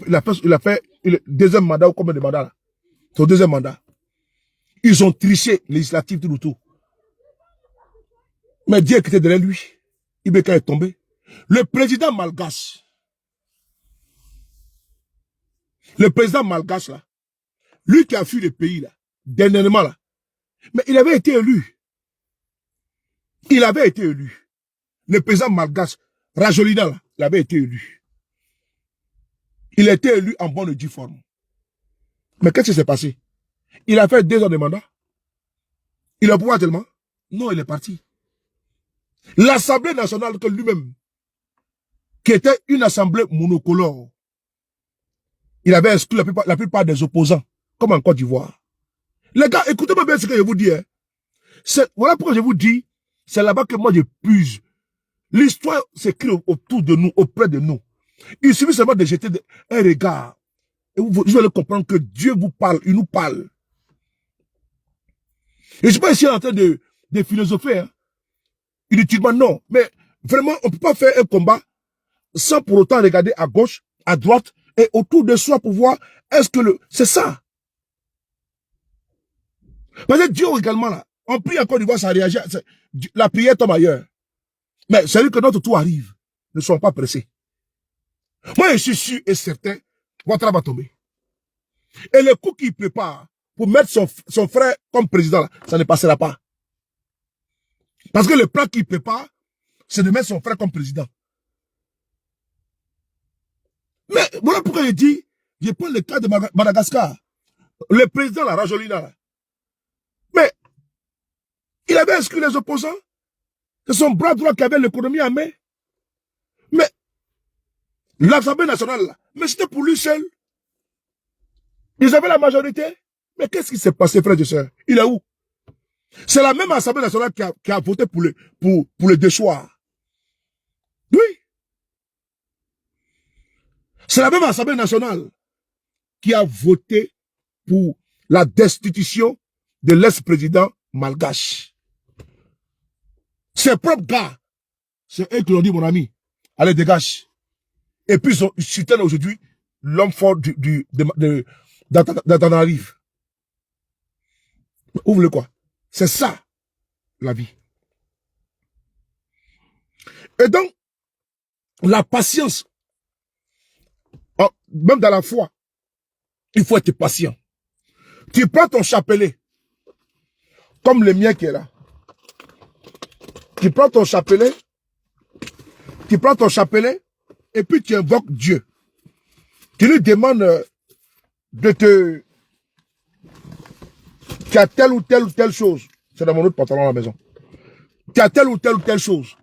fait le deuxième mandat ou combien de mandats là? Son deuxième mandat. Ils ont triché législatif tout. Mais Dieu était derrière lui. Ibeka est tombé. Le président malgache là, lui qui a fui le pays là, dernièrement là, mais il avait été élu. Le président malgache, Rajolina là, il avait été élu. Il a été élu en bonne et due forme. Mais qu'est-ce qui s'est passé? Il a fait 2 ans de mandat. Il a pouvoir tellement? Non, il est parti. L'Assemblée nationale que lui-même, qui était une assemblée monocolore, il avait exclu la plupart des opposants, comme en Côte d'Ivoire. Les gars, écoutez-moi bien ce que je vous dis. Hein. Voilà pourquoi je vous dis, c'est là-bas que moi je puise. L'histoire s'écrit autour de nous, auprès de nous. Il suffit seulement de jeter un regard. Et vous allez comprendre que Dieu vous parle, il nous parle. Et je ne suis pas ici en train de philosopher. Hein. Inutilement, non. Mais vraiment, on ne peut pas faire un combat sans pour autant regarder à gauche, à droite et autour de soi pour voir est-ce que c'est ça. Parce que Dieu également là, on prie encore du voir ça réagit. La prière tombe ailleurs. Mais c'est lui que notre tour arrive. Ne soyons pas pressés. Moi, je suis sûr et certain, Ouattara va tomber. Et le coup qu'il prépare pour mettre son frère comme président, là, ça ne passera pas. Parce que le plan qu'il prépare, c'est de mettre son frère comme président. Mais voilà pourquoi je dis, je prends le cas de Madagascar. Le président, la Rajolina, là. Mais, il avait exclu les opposants. C'est son bras droit qui avait l'économie en main. Mais, l'Assemblée nationale, là, mais c'était pour lui seul. Ils avaient la majorité. Mais qu'est-ce qui s'est passé, frères et sœurs? Il est où? C'est la même Assemblée nationale qui a voté pour le déchoir. Oui. C'est la même Assemblée nationale qui a voté pour la destitution de l'ex-président malgache. Ses propres gars, c'est eux qui l'ont dit, mon ami, allez, dégage. Et puis, ils soutiennent aujourd'hui l'homme fort d'Antananarive. Ouvre-le quoi? C'est ça, la vie. Et donc, la patience, même dans la foi, il faut être patient. Tu prends ton chapelet, comme le mien qui est là. Tu prends ton chapelet, et puis tu invoques Dieu. Tu lui demandes Tu as telle ou telle chose. C'est dans mon autre pantalon à la maison. Tu as telle ou telle chose.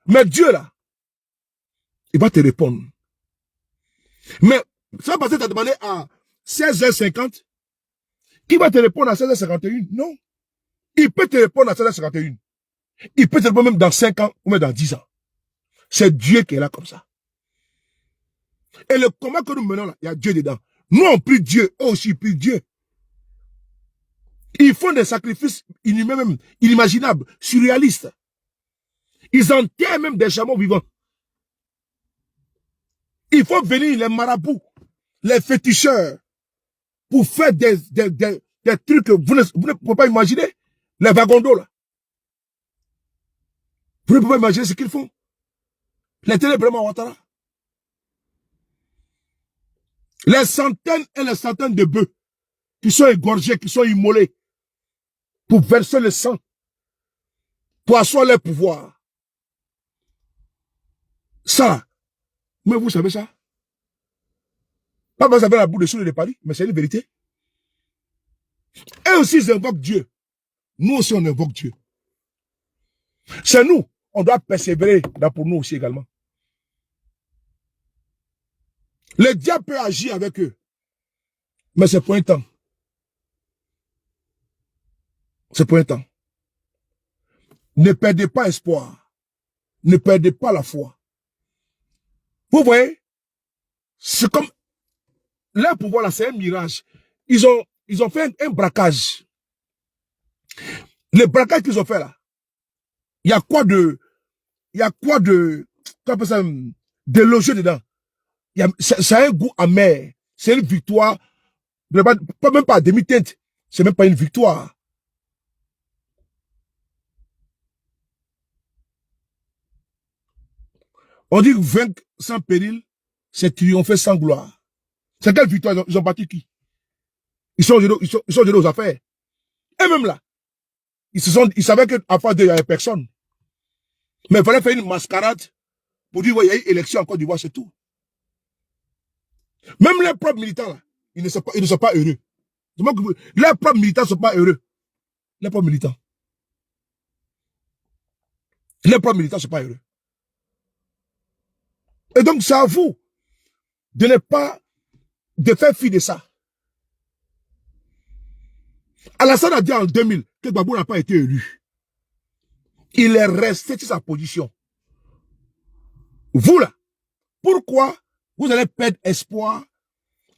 Mais Dieu, là, il va te répondre. Mais, ça parce que tu as demandé à 16h50, il va te répondre à 16h51. Non. Il peut te répondre à 16h51. Il peut te répondre même dans 5 ans ou même dans 10 ans. C'est Dieu qui est là comme ça. Et le combat que nous menons là, il y a Dieu dedans. Nous, on prie Dieu, eux aussi, ils prient Dieu. Ils font des sacrifices inhumains, même inimaginables, surréalistes. Ils enterrent même des chameaux vivants. Il faut venir les marabouts, les féticheurs, pour faire des trucs que vous ne pouvez pas imaginer. Les vagondos, là. Vous ne pouvez pas imaginer ce qu'ils font. Les ténèbres Ouattara. Les centaines et les centaines de bœufs qui sont égorgés, qui sont immolés pour verser le sang, pour asseoir leur pouvoir. Ça, mais vous savez ça? Pas vous avez la boue de souris de Paris, mais c'est une vérité. Et aussi, ils invoquent Dieu. Nous aussi, on invoque Dieu. C'est nous. On doit persévérer pour nous aussi également. Le diable peut agir avec eux. Mais c'est pour un temps. C'est pour un temps. Ne perdez pas espoir. Ne perdez pas la foi. Vous voyez, c'est comme leur pouvoir là, c'est un mirage. Ils ont fait un braquage. Le braquage qu'ils ont fait là, il y a quoi de, comment on appelle ça, de loger dedans. C'est un goût amer. C'est une victoire, pas même pas à demi-teinte. C'est même pas une victoire. On dit vaincre sans péril, c'est triompher sans gloire. C'est quelle victoire ils ont battu qui? Ils sont venus aux affaires. Et même là, ils savaient qu'à face d'eux, il n'y avait personne. Mais il fallait faire une mascarade pour dire, ouais, il y a eu élection en Côte d'Ivoire, c'est tout. Même les propres militants, là, ils ne sont pas heureux. Les propres militants ne sont pas heureux. Les propres militants. Les propres militants ne sont pas heureux. Et donc, c'est à vous de ne pas de faire fi de ça. Alassane a dit en 2000 que Gbagbo n'a pas été élu. Il est resté sur sa position. Vous là, pourquoi vous allez perdre espoir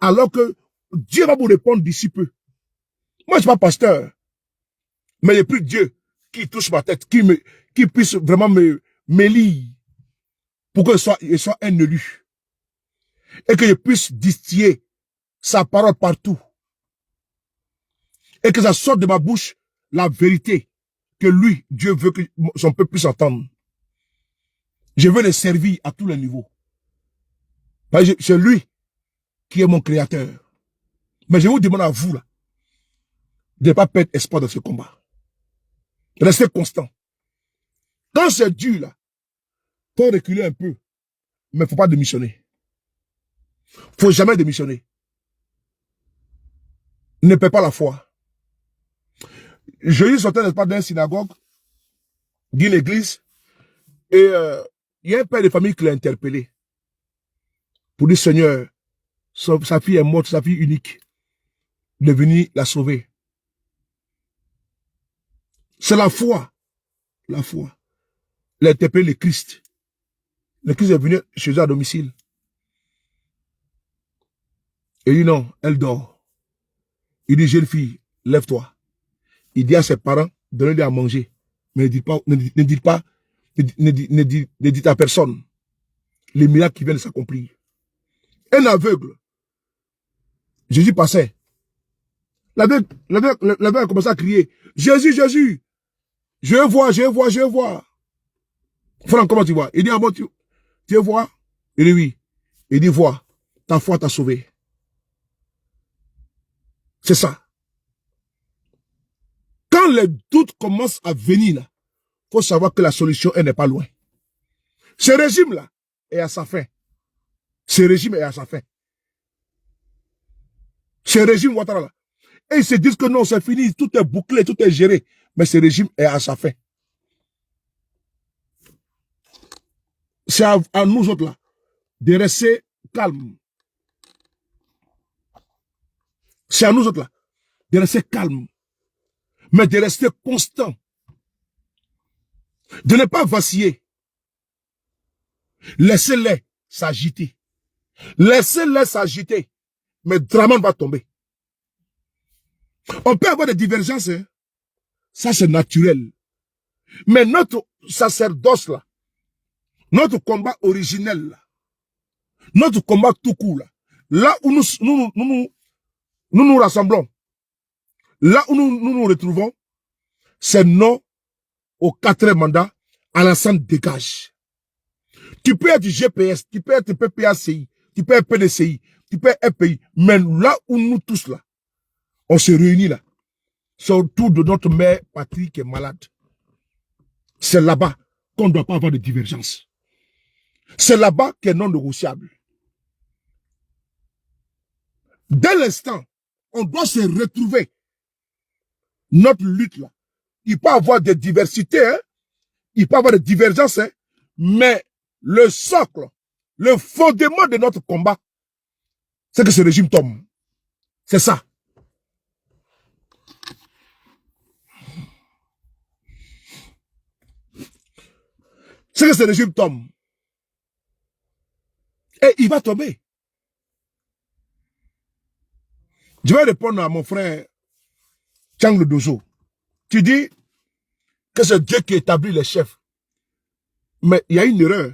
alors que Dieu va vous répondre d'ici peu? Moi, je ne suis pas pasteur, mais il n'y a plus Dieu qui touche ma tête, qui puisse vraiment m'élire pour que je sois un élu. Et que je puisse distiller sa parole partout. Et que ça sorte de ma bouche la vérité que lui, Dieu veut que son peuple puisse entendre. Je veux le servir à tous les niveaux. C'est lui qui est mon créateur. Mais je vous demande à vous, là, de ne pas perdre espoir dans ce combat. Restez constant. Quand c'est dur, là, il faut reculer un peu. Mais il ne faut pas démissionner. Il ne faut jamais démissionner. Ne perds pas la foi. Je sortais, n'est-ce pas, d'une synagogue, d'une église, et il y a un père de famille qui l'a interpellé pour dire, Seigneur, sa fille est morte, sa fille unique, de venir la sauver. C'est la foi. La foi. Il a interpellé le Christ. Le Christ est venu chez eux à domicile. Et il dit non, elle dort. Il dit, jeune fille, lève-toi. Il dit à ses parents, donnez-lui à manger. Mais ne dites à personne les miracles qui viennent de s'accomplir. Un aveugle. Jésus passait. L'aveugle a commencé à crier, Jésus, Jésus, je vois. Franck, comment tu vois? Il dit, ah bon, tu vois? Il dit oui. Il dit, vois, ta foi t'a sauvé. C'est ça. Quand les doutes commencent à venir, là, faut savoir que la solution, elle n'est pas loin. Ce régime-là est à sa fin. Ce régime est à sa fin. Ce régime Ouattara là. Et ils se disent que non, c'est fini, tout est bouclé, tout est géré. Mais ce régime est à sa fin. C'est à nous autres là de rester calmes. C'est à nous autres là de rester calmes. Mais de rester constants. De ne pas vaciller. Laissez-les s'agiter. Laissez-les s'agiter. Mais Draman va tomber. On peut avoir des divergences. Hein? Ça, c'est naturel. Mais notre sacerdoce, là, notre combat originel, là, notre combat tout court, là où nous rassemblons, là où nous retrouvons, c'est non au 4e mandat, Alassane dégage. Tu peux être du GPS, tu peux être PPACI, tu peux être PDCI, tu peux être FPI, mais là où nous tous, là, on se réunit là, c'est autour de notre mère patrie qui est malade. C'est là-bas qu'on ne doit pas avoir de divergence. C'est là-bas qui est non négociable. Dès l'instant, on doit se retrouver. Notre lutte là, il peut y avoir des diversités, hein? Il peut y avoir des divergences, hein? Mais le socle, le fondement de notre combat, c'est que ce régime tombe. C'est ça. C'est que ce régime tombe. Et il va tomber. Je vais répondre à mon frère Tchang le Dozo. Tu dis que c'est Dieu qui établit les chefs. Mais il y a une erreur.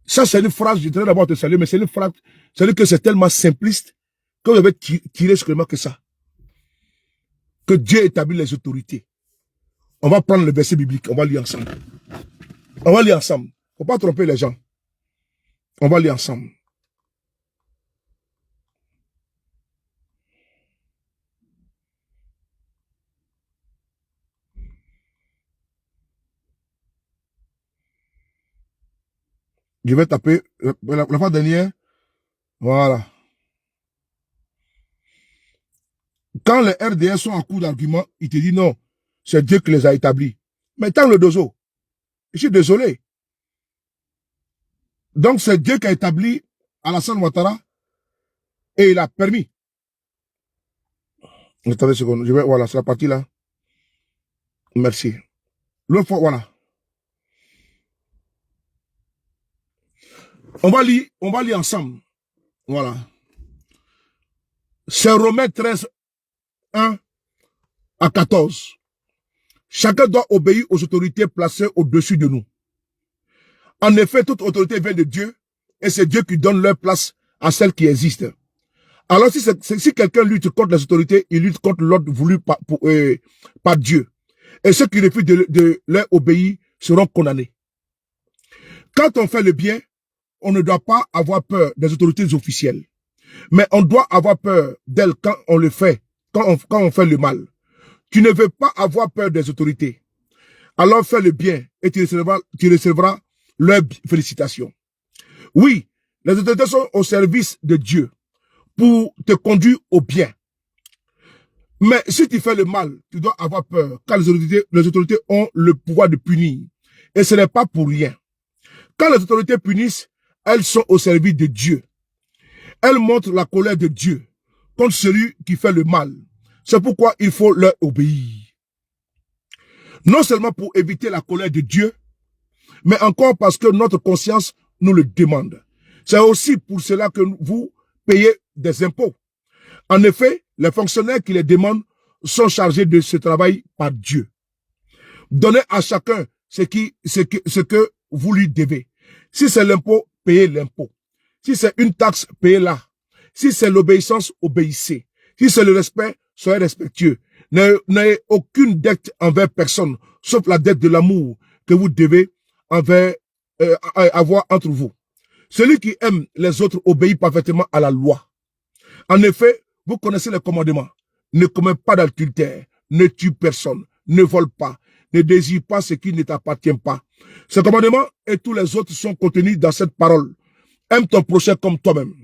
Ça, c'est une phrase, je dirais d'abord te saluer, mais c'est une phrase, c'est-à-dire que c'est tellement simpliste que vous avez tiré seulement que ça. Que Dieu établit les autorités. On va prendre le verset biblique, on va lire ensemble. On va lire ensemble. Faut pas tromper les gens. On va lire ensemble. Je vais taper la fois dernière. Voilà. Quand les RDS sont en cours d'argument, ils te disent non, c'est Dieu qui les a établis. Mais tant le Dozo, je suis désolé. Donc c'est Dieu qui a établi Alassane Ouattara et il a permis. Attendez une seconde, voilà, c'est la partie là. Merci. L'autre fois, voilà. On va lire ensemble. Voilà. C'est Romains 13, 1 à 14. Chacun doit obéir aux autorités placées au-dessus de nous. En effet, toute autorité vient de Dieu et c'est Dieu qui donne leur place à celles qui existent. Alors si quelqu'un lutte contre les autorités, il lutte contre l'ordre voulu par Dieu. Et ceux qui refusent de leur obéir seront condamnés. Quand on fait le bien, on ne doit pas avoir peur des autorités officielles. Mais on doit avoir peur d'elles quand on le fait, quand on fait le mal. Tu ne veux pas avoir peur des autorités. Alors fais le bien et tu recevras leurs félicitations. Oui, les autorités sont au service de Dieu pour te conduire au bien. Mais si tu fais le mal, tu dois avoir peur, car les autorités ont le pouvoir de punir. Et ce n'est pas pour rien. Quand les autorités punissent, elles sont au service de Dieu. Elles montrent la colère de Dieu contre celui qui fait le mal. C'est pourquoi il faut leur obéir. Non seulement pour éviter la colère de Dieu, mais encore parce que notre conscience nous le demande. C'est aussi pour cela que vous payez des impôts. En effet, les fonctionnaires qui les demandent sont chargés de ce travail par Dieu. Donnez à chacun ce que vous lui devez. Si c'est l'impôt, payez l'impôt. Si c'est une taxe, payez-la. Si c'est l'obéissance, obéissez. Si c'est le respect, soyez respectueux. N'ayez aucune dette envers personne, sauf la dette de l'amour que vous devez avoir entre vous. Celui qui aime les autres obéit parfaitement à la loi. En effet, vous connaissez les commandements. Ne commets pas d'adultère, ne tue personne, ne vole pas, ne désire pas ce qui ne t'appartient pas. Ces commandements et tous les autres sont contenus dans cette parole. Aime ton prochain comme toi-même.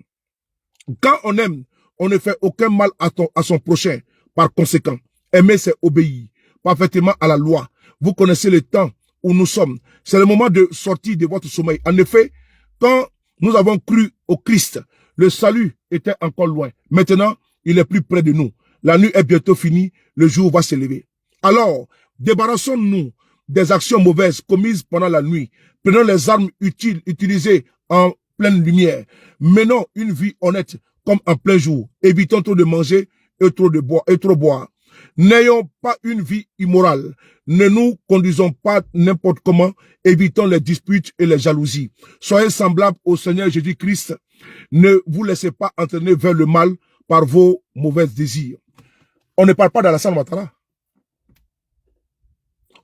Quand on aime, on ne fait aucun mal à son prochain. Par conséquent, aimer, c'est obéir parfaitement à la loi. Vous connaissez le temps où nous sommes. C'est le moment de sortir de votre sommeil. En effet, quand nous avons cru au Christ, le salut était encore loin. Maintenant, il est plus près de nous. La nuit est bientôt finie, le jour va se lever. Alors, débarrassons-nous des actions mauvaises commises pendant la nuit. Prenons les armes utiles utilisées en pleine lumière. Menons une vie honnête comme en plein jour. Évitons trop de manger et trop boire. N'ayons pas une vie immorale. Ne nous conduisons pas n'importe comment. Évitons les disputes et les jalousies. Soyez semblables au Seigneur Jésus-Christ. Ne vous laissez pas entraîner vers le mal par vos mauvais désirs. On ne parle pas d'Alassane Ouattara.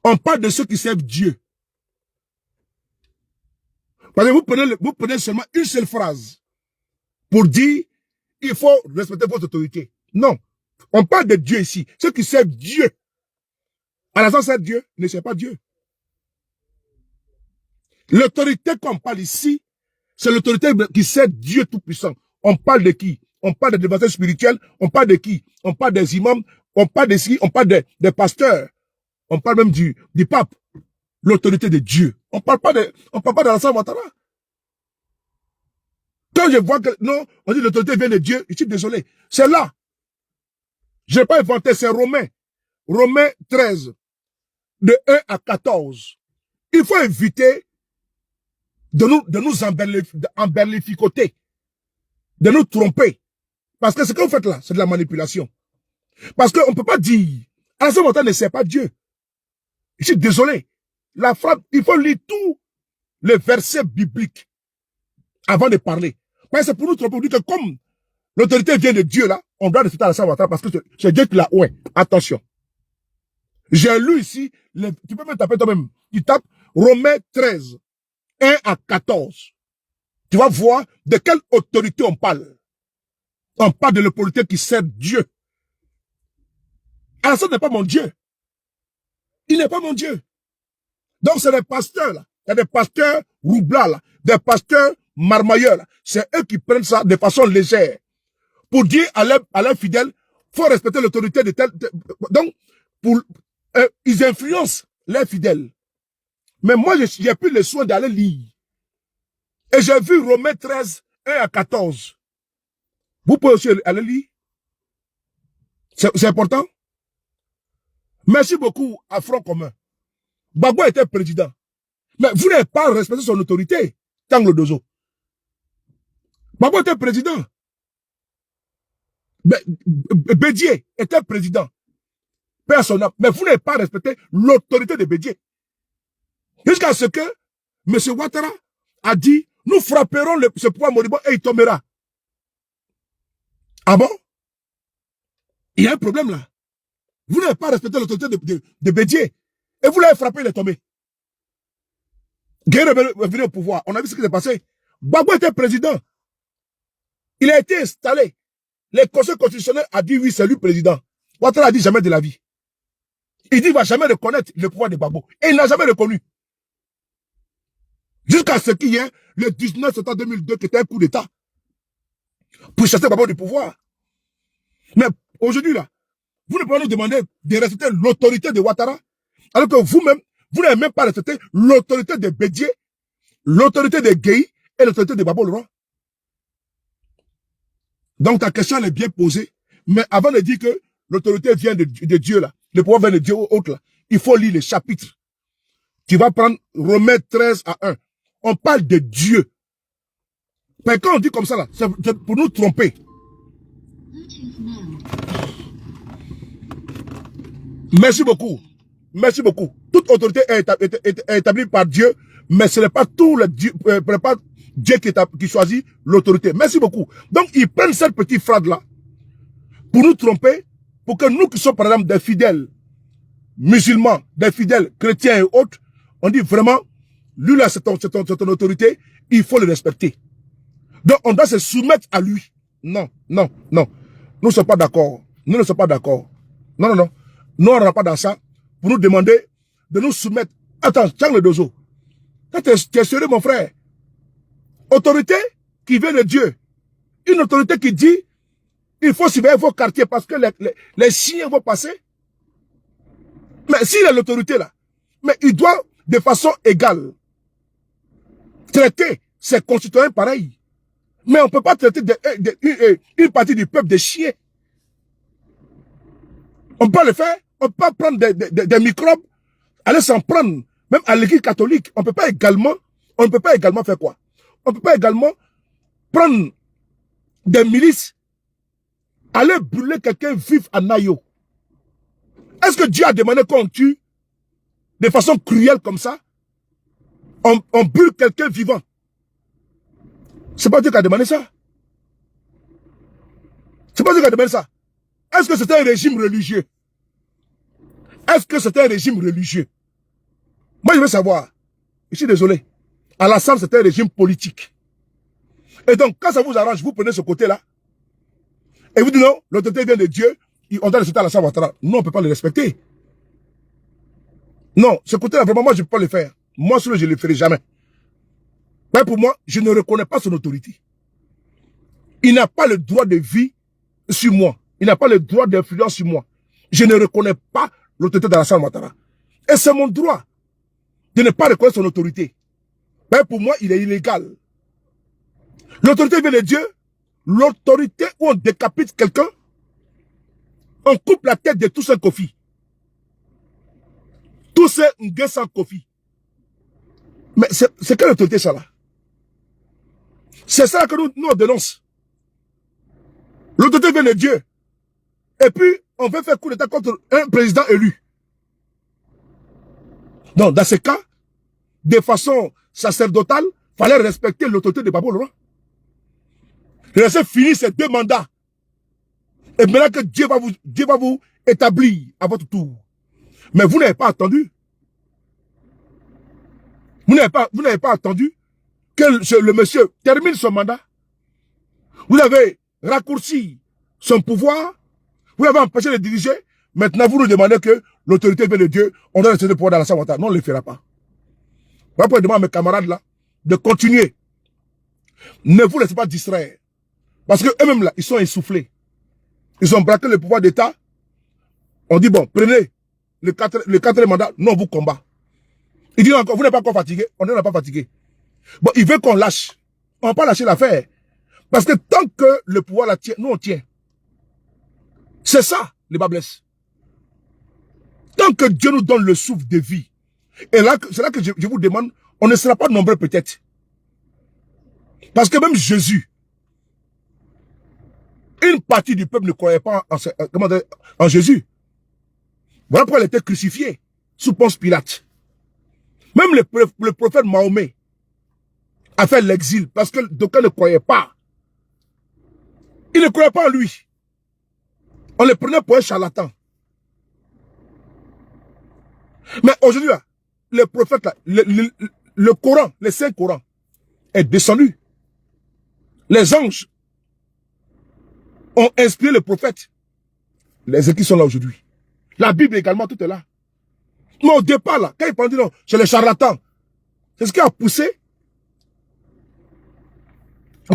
On parle de ceux qui servent Dieu. Parce que vous prenez seulement une seule phrase pour dire il faut respecter votre autorité. Non. On parle de Dieu ici. Ceux qui servent Dieu. Alassane sert Dieu, ne sert pas Dieu. L'autorité qu'on parle ici, c'est l'autorité qui sert Dieu Tout-Puissant. On parle de qui? On parle des dévastateurs spirituels. On parle de qui? On parle des imams. On parle de qui? On parle des pasteurs. On parle même du pape. L'autorité de Dieu. On parle pas d'Alassane Ouattara. Quand je vois que, non, on dit l'autorité vient de Dieu, je suis désolé. C'est là. Je n'ai pas inventé, c'est Romains. Romains 13. De 1 à 14. Il faut éviter de nous emberlificoter. De nous tromper. Parce que ce que vous faites là, c'est de la manipulation. Parce qu'on ne peut pas dire, Alassane Ouattara ne sert pas Dieu. Je suis désolé. La frappe, il faut lire tous les versets bibliques avant de parler. Mais c'est pour nous tromper. On dit que comme l'autorité vient de Dieu là, on doit respecter Alassane Ouattara parce que c'est Dieu qui l'a. Ouais, attention. J'ai lu ici, tu peux même taper toi-même. Tu tapes Romains 13, 1 à 14. Tu vas voir de quelle autorité on parle. On parle de l'autorité qui sert Dieu. Alassane n'est pas mon Dieu. Il n'est pas mon Dieu. Donc c'est des pasteurs là. Il y a des pasteurs roublards là. Des pasteurs marmailleurs là. C'est eux qui prennent ça de façon légère. Pour dire à leurs fidèles, faut respecter l'autorité de tel. Donc, ils influencent les fidèles. Mais moi, j'ai pris le soin d'aller lire. Et j'ai vu Romains 13, 1 à 14. Vous pouvez aussi aller lire. C'est important. Merci beaucoup à Front Commun. Gbagbo était président. Mais vous n'avez pas respecté son autorité, Tango Dozo. Gbagbo était président. Bédié était président. Personnel. Mais vous n'avez pas respecté l'autorité de Bédié. Jusqu'à ce que M. Ouattara a dit, nous frapperons ce pouvoir moribond et il tombera. Ah bon? Il y a un problème là. Vous n'avez pas respecté l'autorité de Bédié. Et vous l'avez frappé, il est tombé. Guerre est venu au pouvoir. On a vu ce qui s'est passé. Gbagbo était président. Il a été installé. Le conseil constitutionnel a dit oui, c'est lui président. Ouattara a dit jamais de la vie. Il dit qu'il ne va jamais reconnaître le pouvoir de Gbagbo. Et il n'a jamais reconnu. Jusqu'à ce qu'il y ait le 19 septembre 2002 qui était un coup d'État. Pour chasser Gbagbo du pouvoir. Mais aujourd'hui là, vous ne pouvez nous demander de respecter l'autorité de Ouattara. Alors que vous-même, vous n'avez même pas respecté l'autorité de Bédié, l'autorité de Gueye et l'autorité de Gbagbo le roi. Donc ta question elle est bien posée. Mais avant de dire que l'autorité vient de Dieu là, le pouvoir vient de Dieu ou autre là, il faut lire les chapitres. Tu vas prendre Romains 13 à 1. On parle de Dieu. Mais quand on dit comme ça là, c'est pour nous tromper. Merci beaucoup. Merci beaucoup. Toute autorité est établie par Dieu, mais ce n'est pas tout le Dieu, pas Dieu qui choisit l'autorité. Merci beaucoup. Donc, ils prennent cette petite phrase-là pour nous tromper, pour que nous qui sommes, par exemple, des fidèles musulmans, des fidèles chrétiens et autres, on dit vraiment, lui là, c'est ton autorité, il faut le respecter. Donc, on doit se soumettre à lui. Non, non, non. Nous ne sommes pas d'accord. Nous ne sommes pas d'accord. Non, non, non. Nous, on ne pas dans ça pour nous demander de nous soumettre. Attends, tiens le dozo. Tu es sérieux, mon frère? Autorité qui vient de Dieu. Une autorité qui dit, Il faut surveiller vos quartiers parce que les chiens vont passer. Mais s'il a l'autorité là, mais il doit de façon égale traiter ses concitoyens pareils. Mais on ne peut pas traiter une partie du peuple de chiens. On peut le faire. On peut pas prendre des microbes, aller s'en prendre, même à l'église catholique. On ne peut pas également faire quoi? On ne peut pas également prendre des milices, aller brûler quelqu'un vif à Nayo. Est-ce que Dieu a demandé qu'on tue de façon cruelle comme ça? On brûle quelqu'un vivant. C'est pas Dieu qui a demandé ça. C'est pas Dieu qui a demandé ça. Est-ce que c'était un régime religieux? Est-ce que c'était un régime religieux? Moi, je veux savoir. Je suis désolé. Alassane, c'était un régime politique. Et donc, quand ça vous arrange, vous prenez ce côté-là. Et vous dites non, l'autorité vient de Dieu. On doit respecter Alassane Ouattara. Non, on ne peut pas le respecter. Non, ce côté-là, vraiment, moi, je ne peux pas le faire. Moi, je ne le ferai jamais. Mais pour moi, je ne reconnais pas son autorité. Il n'a pas le droit de vie sur moi. Il n'a pas le droit d'influence sur moi. Je ne reconnais pas l'autorité d'Alassane Ouattara. Et c'est mon droit de ne pas reconnaître son autorité. Mais pour moi, il est illégal. L'autorité vient de Dieu. L'autorité où on décapite quelqu'un, on coupe la tête de tous un Kofi. Tous ces Ngué sans Kofi. Mais c'est quelle autorité ça là? C'est ça que nous on dénonce. L'autorité vient de Dieu. Et puis, on veut faire coup d'état contre un président élu. Donc, dans ce cas, de façon sacerdotale, il fallait respecter l'autorité de Gbagbo Laurent. Laissez finir ces 2 mandats. Et maintenant que Dieu va vous établir à votre tour. Mais vous n'avez pas attendu. Vous n'avez pas attendu que le monsieur termine son mandat. Vous avez raccourci son pouvoir. Vous l'avez empêché de diriger. Maintenant, vous nous demandez que l'autorité vient de Dieu. On doit laisser le pouvoir dans la Ouattara. Non, on ne le fera pas. Moi, pour demander à mes camarades là de continuer. Ne vous laissez pas distraire. Parce que eux-mêmes là, ils sont essoufflés. Ils ont braqué le pouvoir d'État. On dit, bon, prenez le 4e mandat. Non, vous combat. Il dit encore, vous n'êtes pas encore fatigué. On n'est pas fatigué. Bon, il veut qu'on lâche. On ne va pas lâcher l'affaire. Parce que tant que le pouvoir la tient, nous on tient. C'est ça, les bas blesses. Tant que Dieu nous donne le souffle de vie. Et là, c'est là que je vous demande, on ne sera pas nombreux peut-être. Parce que même Jésus, une partie du peuple ne croyait pas en Jésus. Voilà pourquoi il était crucifié sous Ponce Pilate. Même le prophète Mahomet a fait l'exil parce que d'aucuns ne croyaient pas. Ils ne croyaient pas en lui. On le prenait pour un charlatan. Mais aujourd'hui, le prophète, le Coran, le Saint-Coran est descendu. Les anges ont inspiré le prophète. Les écrits sont là aujourd'hui. La Bible également, tout est là. Mais au départ, là, quand il parlait, non, c'est les charlatans. C'est ce qui a poussé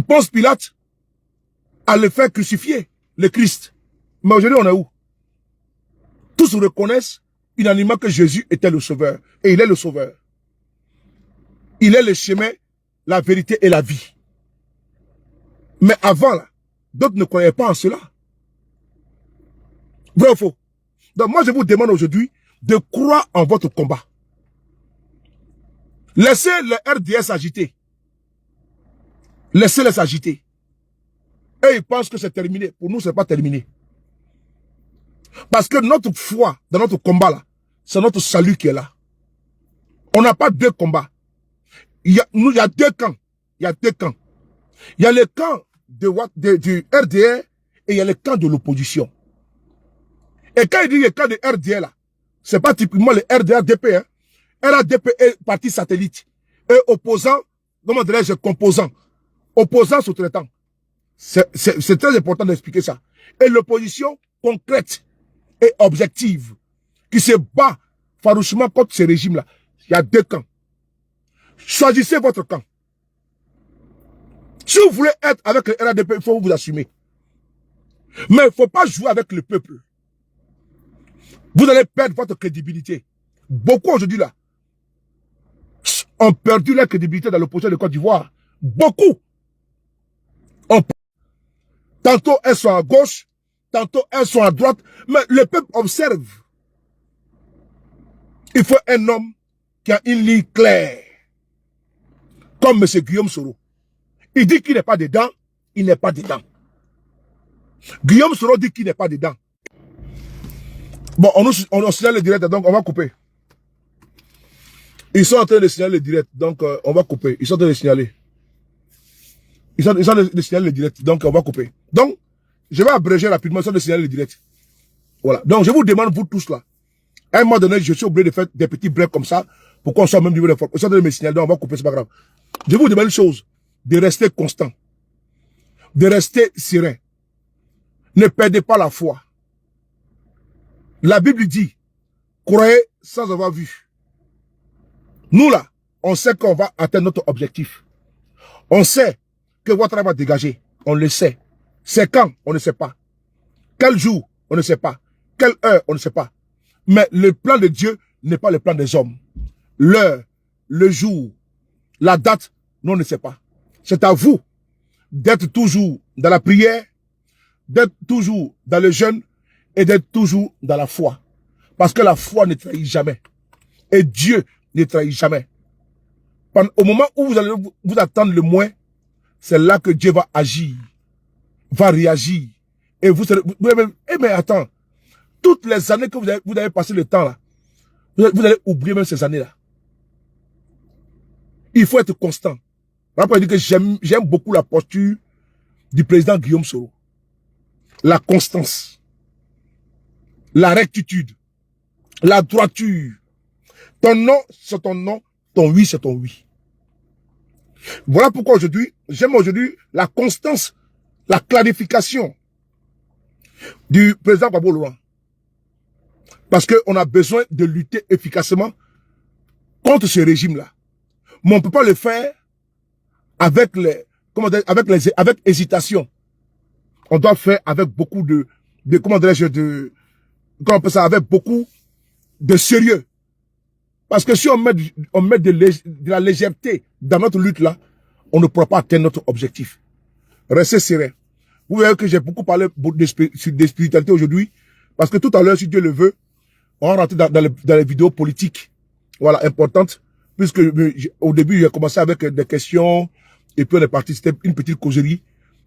Ponce Pilate à le faire crucifier, le Christ. Mais aujourd'hui, on est où? Tous reconnaissent unanimement que Jésus était le sauveur. Et il est le sauveur. Il est le chemin, la vérité et la vie. Mais avant, là, d'autres ne croyaient pas en cela. Vrai ou faux? Donc moi, je vous demande aujourd'hui de croire en votre combat. Laissez le RDS agiter. Laissez-les agiter. Et ils pensent que c'est terminé. Pour nous, ce n'est pas terminé. Parce que notre foi dans notre combat là, c'est notre salut qui est là. On n'a pas 2 combats. Il y a 2 camps. Il y a 2 camps. Il y a le camp du RDR et il y a le camp de l'opposition. Et quand il dit le camp de RDR là, c'est pas typiquement le RDR-DP. Hein. RDP est parti satellite. Et opposant, comment dirais-je, composant. Opposant sous-traitant. C'est très important d'expliquer ça. Et l'opposition concrète et objective qui se bat farouchement contre ce régime-là. Il y a 2 camps. Choisissez votre camp. Si vous voulez être avec le RDP, il faut vous assumer. Mais il ne faut pas jouer avec le peuple. Vous allez perdre votre crédibilité. Beaucoup aujourd'hui là ont perdu leur crédibilité dans l'opposition de Côte d'Ivoire. Beaucoup. Tantôt elles sont à gauche, tantôt elles sont à droite, mais le peuple observe. Il faut un homme qui a une ligne claire, comme M. Guillaume Soro. Il dit qu'il n'est pas dedans, il n'est pas dedans. Guillaume Soro dit qu'il n'est pas dedans. Bon, on signale le direct, donc on va couper. Ils sont en train de signaler le direct, donc on va couper. Ils sont en train de signaler. Ils sont en train de signaler le direct, donc on va couper. Donc, je vais abréger rapidement, ils sont en train de signaler le direct. Voilà. Donc, je vous demande, vous tous là, à un moment donné, je suis obligé de faire des petits breaks comme ça, pour qu'on soit au même niveau d'information. Ils sont en train de me signaler, donc on va couper, c'est pas grave. Je vous demande une chose, de rester constant, de rester serein. Ne perdez pas la foi. La Bible dit, croyez sans avoir vu. Nous là, on sait qu'on va atteindre notre objectif. On sait que Ouattara va dégager. On le sait. C'est quand? On ne sait pas. Quel jour? On ne sait pas. Quelle heure? On ne sait pas. Mais le plan de Dieu n'est pas le plan des hommes. L'heure, le jour, la date, nous on ne sait pas. C'est à vous d'être toujours dans la prière, d'être toujours dans le jeûne et d'être toujours dans la foi. Parce que la foi ne trahit jamais. Et Dieu ne trahit jamais. Au moment où vous allez vous attendre le moins, c'est là que Dieu va agir, va réagir. Et vous serez, mais attends, toutes les années que vous avez passé le temps là, vous allez oublier même ces années-là. Il faut être constant. Rappelez dire que j'aime beaucoup la posture du président Guillaume Soro. La constance, la rectitude, la droiture. Ton non, c'est ton non, ton oui, c'est ton oui. Voilà pourquoi aujourd'hui, j'aime aujourd'hui la constance, la clarification du président Gbagbo Laurent. Parce qu'on a besoin de lutter efficacement contre ce régime-là. Mais on ne peut pas le faire avec avec hésitation. On doit faire avec beaucoup comment on peut ça, avec beaucoup de sérieux. Parce que si on met de la légèreté dans notre lutte là, on ne pourra pas atteindre notre objectif. Restez serein. Vous voyez que j'ai beaucoup parlé de spiritualité aujourd'hui, parce que tout à l'heure, si Dieu le veut, on va rentrer dans les vidéos politiques, voilà, importantes, puisque au début, j'ai commencé avec des questions, et puis on est parti, c'était une petite causerie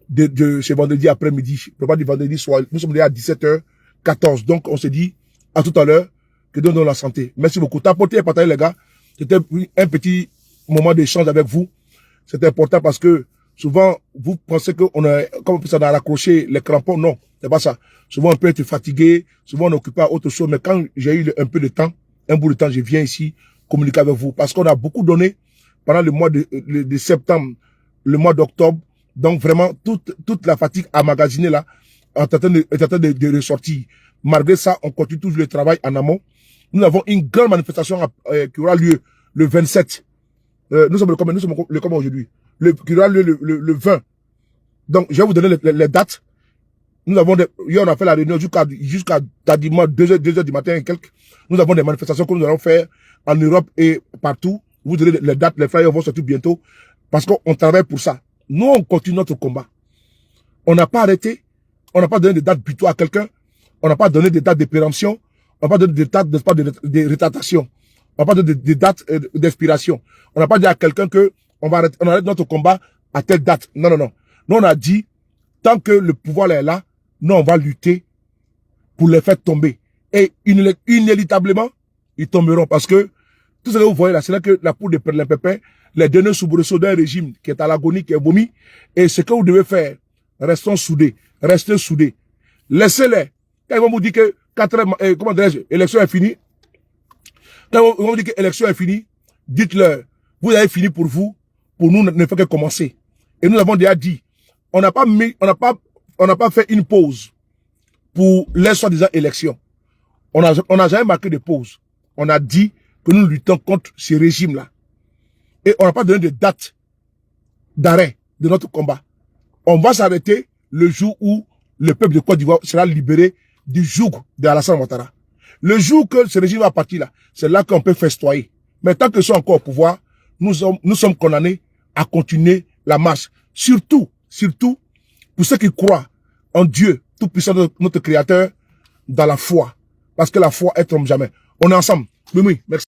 de ce vendredi après-midi, pas du vendredi soir, nous sommes déjà à 17h14, donc on s'est dit, à tout à l'heure, que Dieu donne la santé. Merci beaucoup. Tapotez et partagez les gars, c'était un petit moment d'échange avec vous, c'est important parce que souvent, vous pensez qu'on a, comme ça, on a raccroché les crampons. Non, c'est pas ça. Souvent, on peut être fatigué. Souvent, on est occupé à autre chose. Mais quand j'ai eu un peu de temps, un bout de temps, je viens ici communiquer avec vous. Parce qu'on a beaucoup donné pendant le mois de septembre, le mois d'octobre. Donc, vraiment, toute la fatigue emmagasinée là, est en train de ressortir. Malgré ça, on continue toujours le travail en amont. Nous avons une grande manifestation qui aura lieu le 27. Nous sommes le combien aujourd'hui? Qui aura lieu le 20. Donc, je vais vous donner les dates. Nous avons hier, on a fait la réunion jusqu'à dimanche, 2h du matin et quelques. Nous avons des manifestations que nous allons faire en Europe et partout. Vous donnez les dates, les flyers vont sortir bientôt. Parce qu'on travaille pour ça. Nous, on continue notre combat. On n'a pas arrêté. On n'a pas donné de date butoir à quelqu'un. On n'a pas donné de date de péremption. On n'a pas donné de date de rétractation. On n'a pas donné de date d'expiration. On n'a pas dit à quelqu'un que on arrête notre combat à telle date. Non, non, non. Nous, on a dit, tant que le pouvoir est là, nous, on va lutter pour les faire tomber. Et inéluctablement, ils tomberont. Parce que, tout ce que vous voyez là, c'est là que la poudre de perlimpinpin, les derniers soubresauts d'un régime qui est à l'agonie, qui est vomi. Et ce que vous devez faire, restons soudés. Restez soudés. Laissez-les. Quand ils vont vous dire que comment dirais-je, l'élection est finie, quand ils vont vous dire que l'élection est finie, dites-leur, vous avez fini pour vous, pour nous, ne fait que commencer. Et nous avons déjà dit, on n'a pas fait une pause pour les soi-disant élections. On n'a jamais marqué de pause. On a dit que nous luttons contre ce régime-là. Et on n'a pas donné de date d'arrêt de notre combat. On va s'arrêter le jour où le peuple de Côte d'Ivoire sera libéré du joug de Alassane Ouattara. Le jour que ce régime va partir là, c'est là qu'on peut festoyer. Mais tant qu'ils sont encore au pouvoir, nous sommes condamnés à continuer la marche. Surtout, pour ceux qui croient en Dieu, tout puissant de notre Créateur, dans la foi. Parce que la foi, elle ne trompe jamais. On est ensemble. Oui, merci.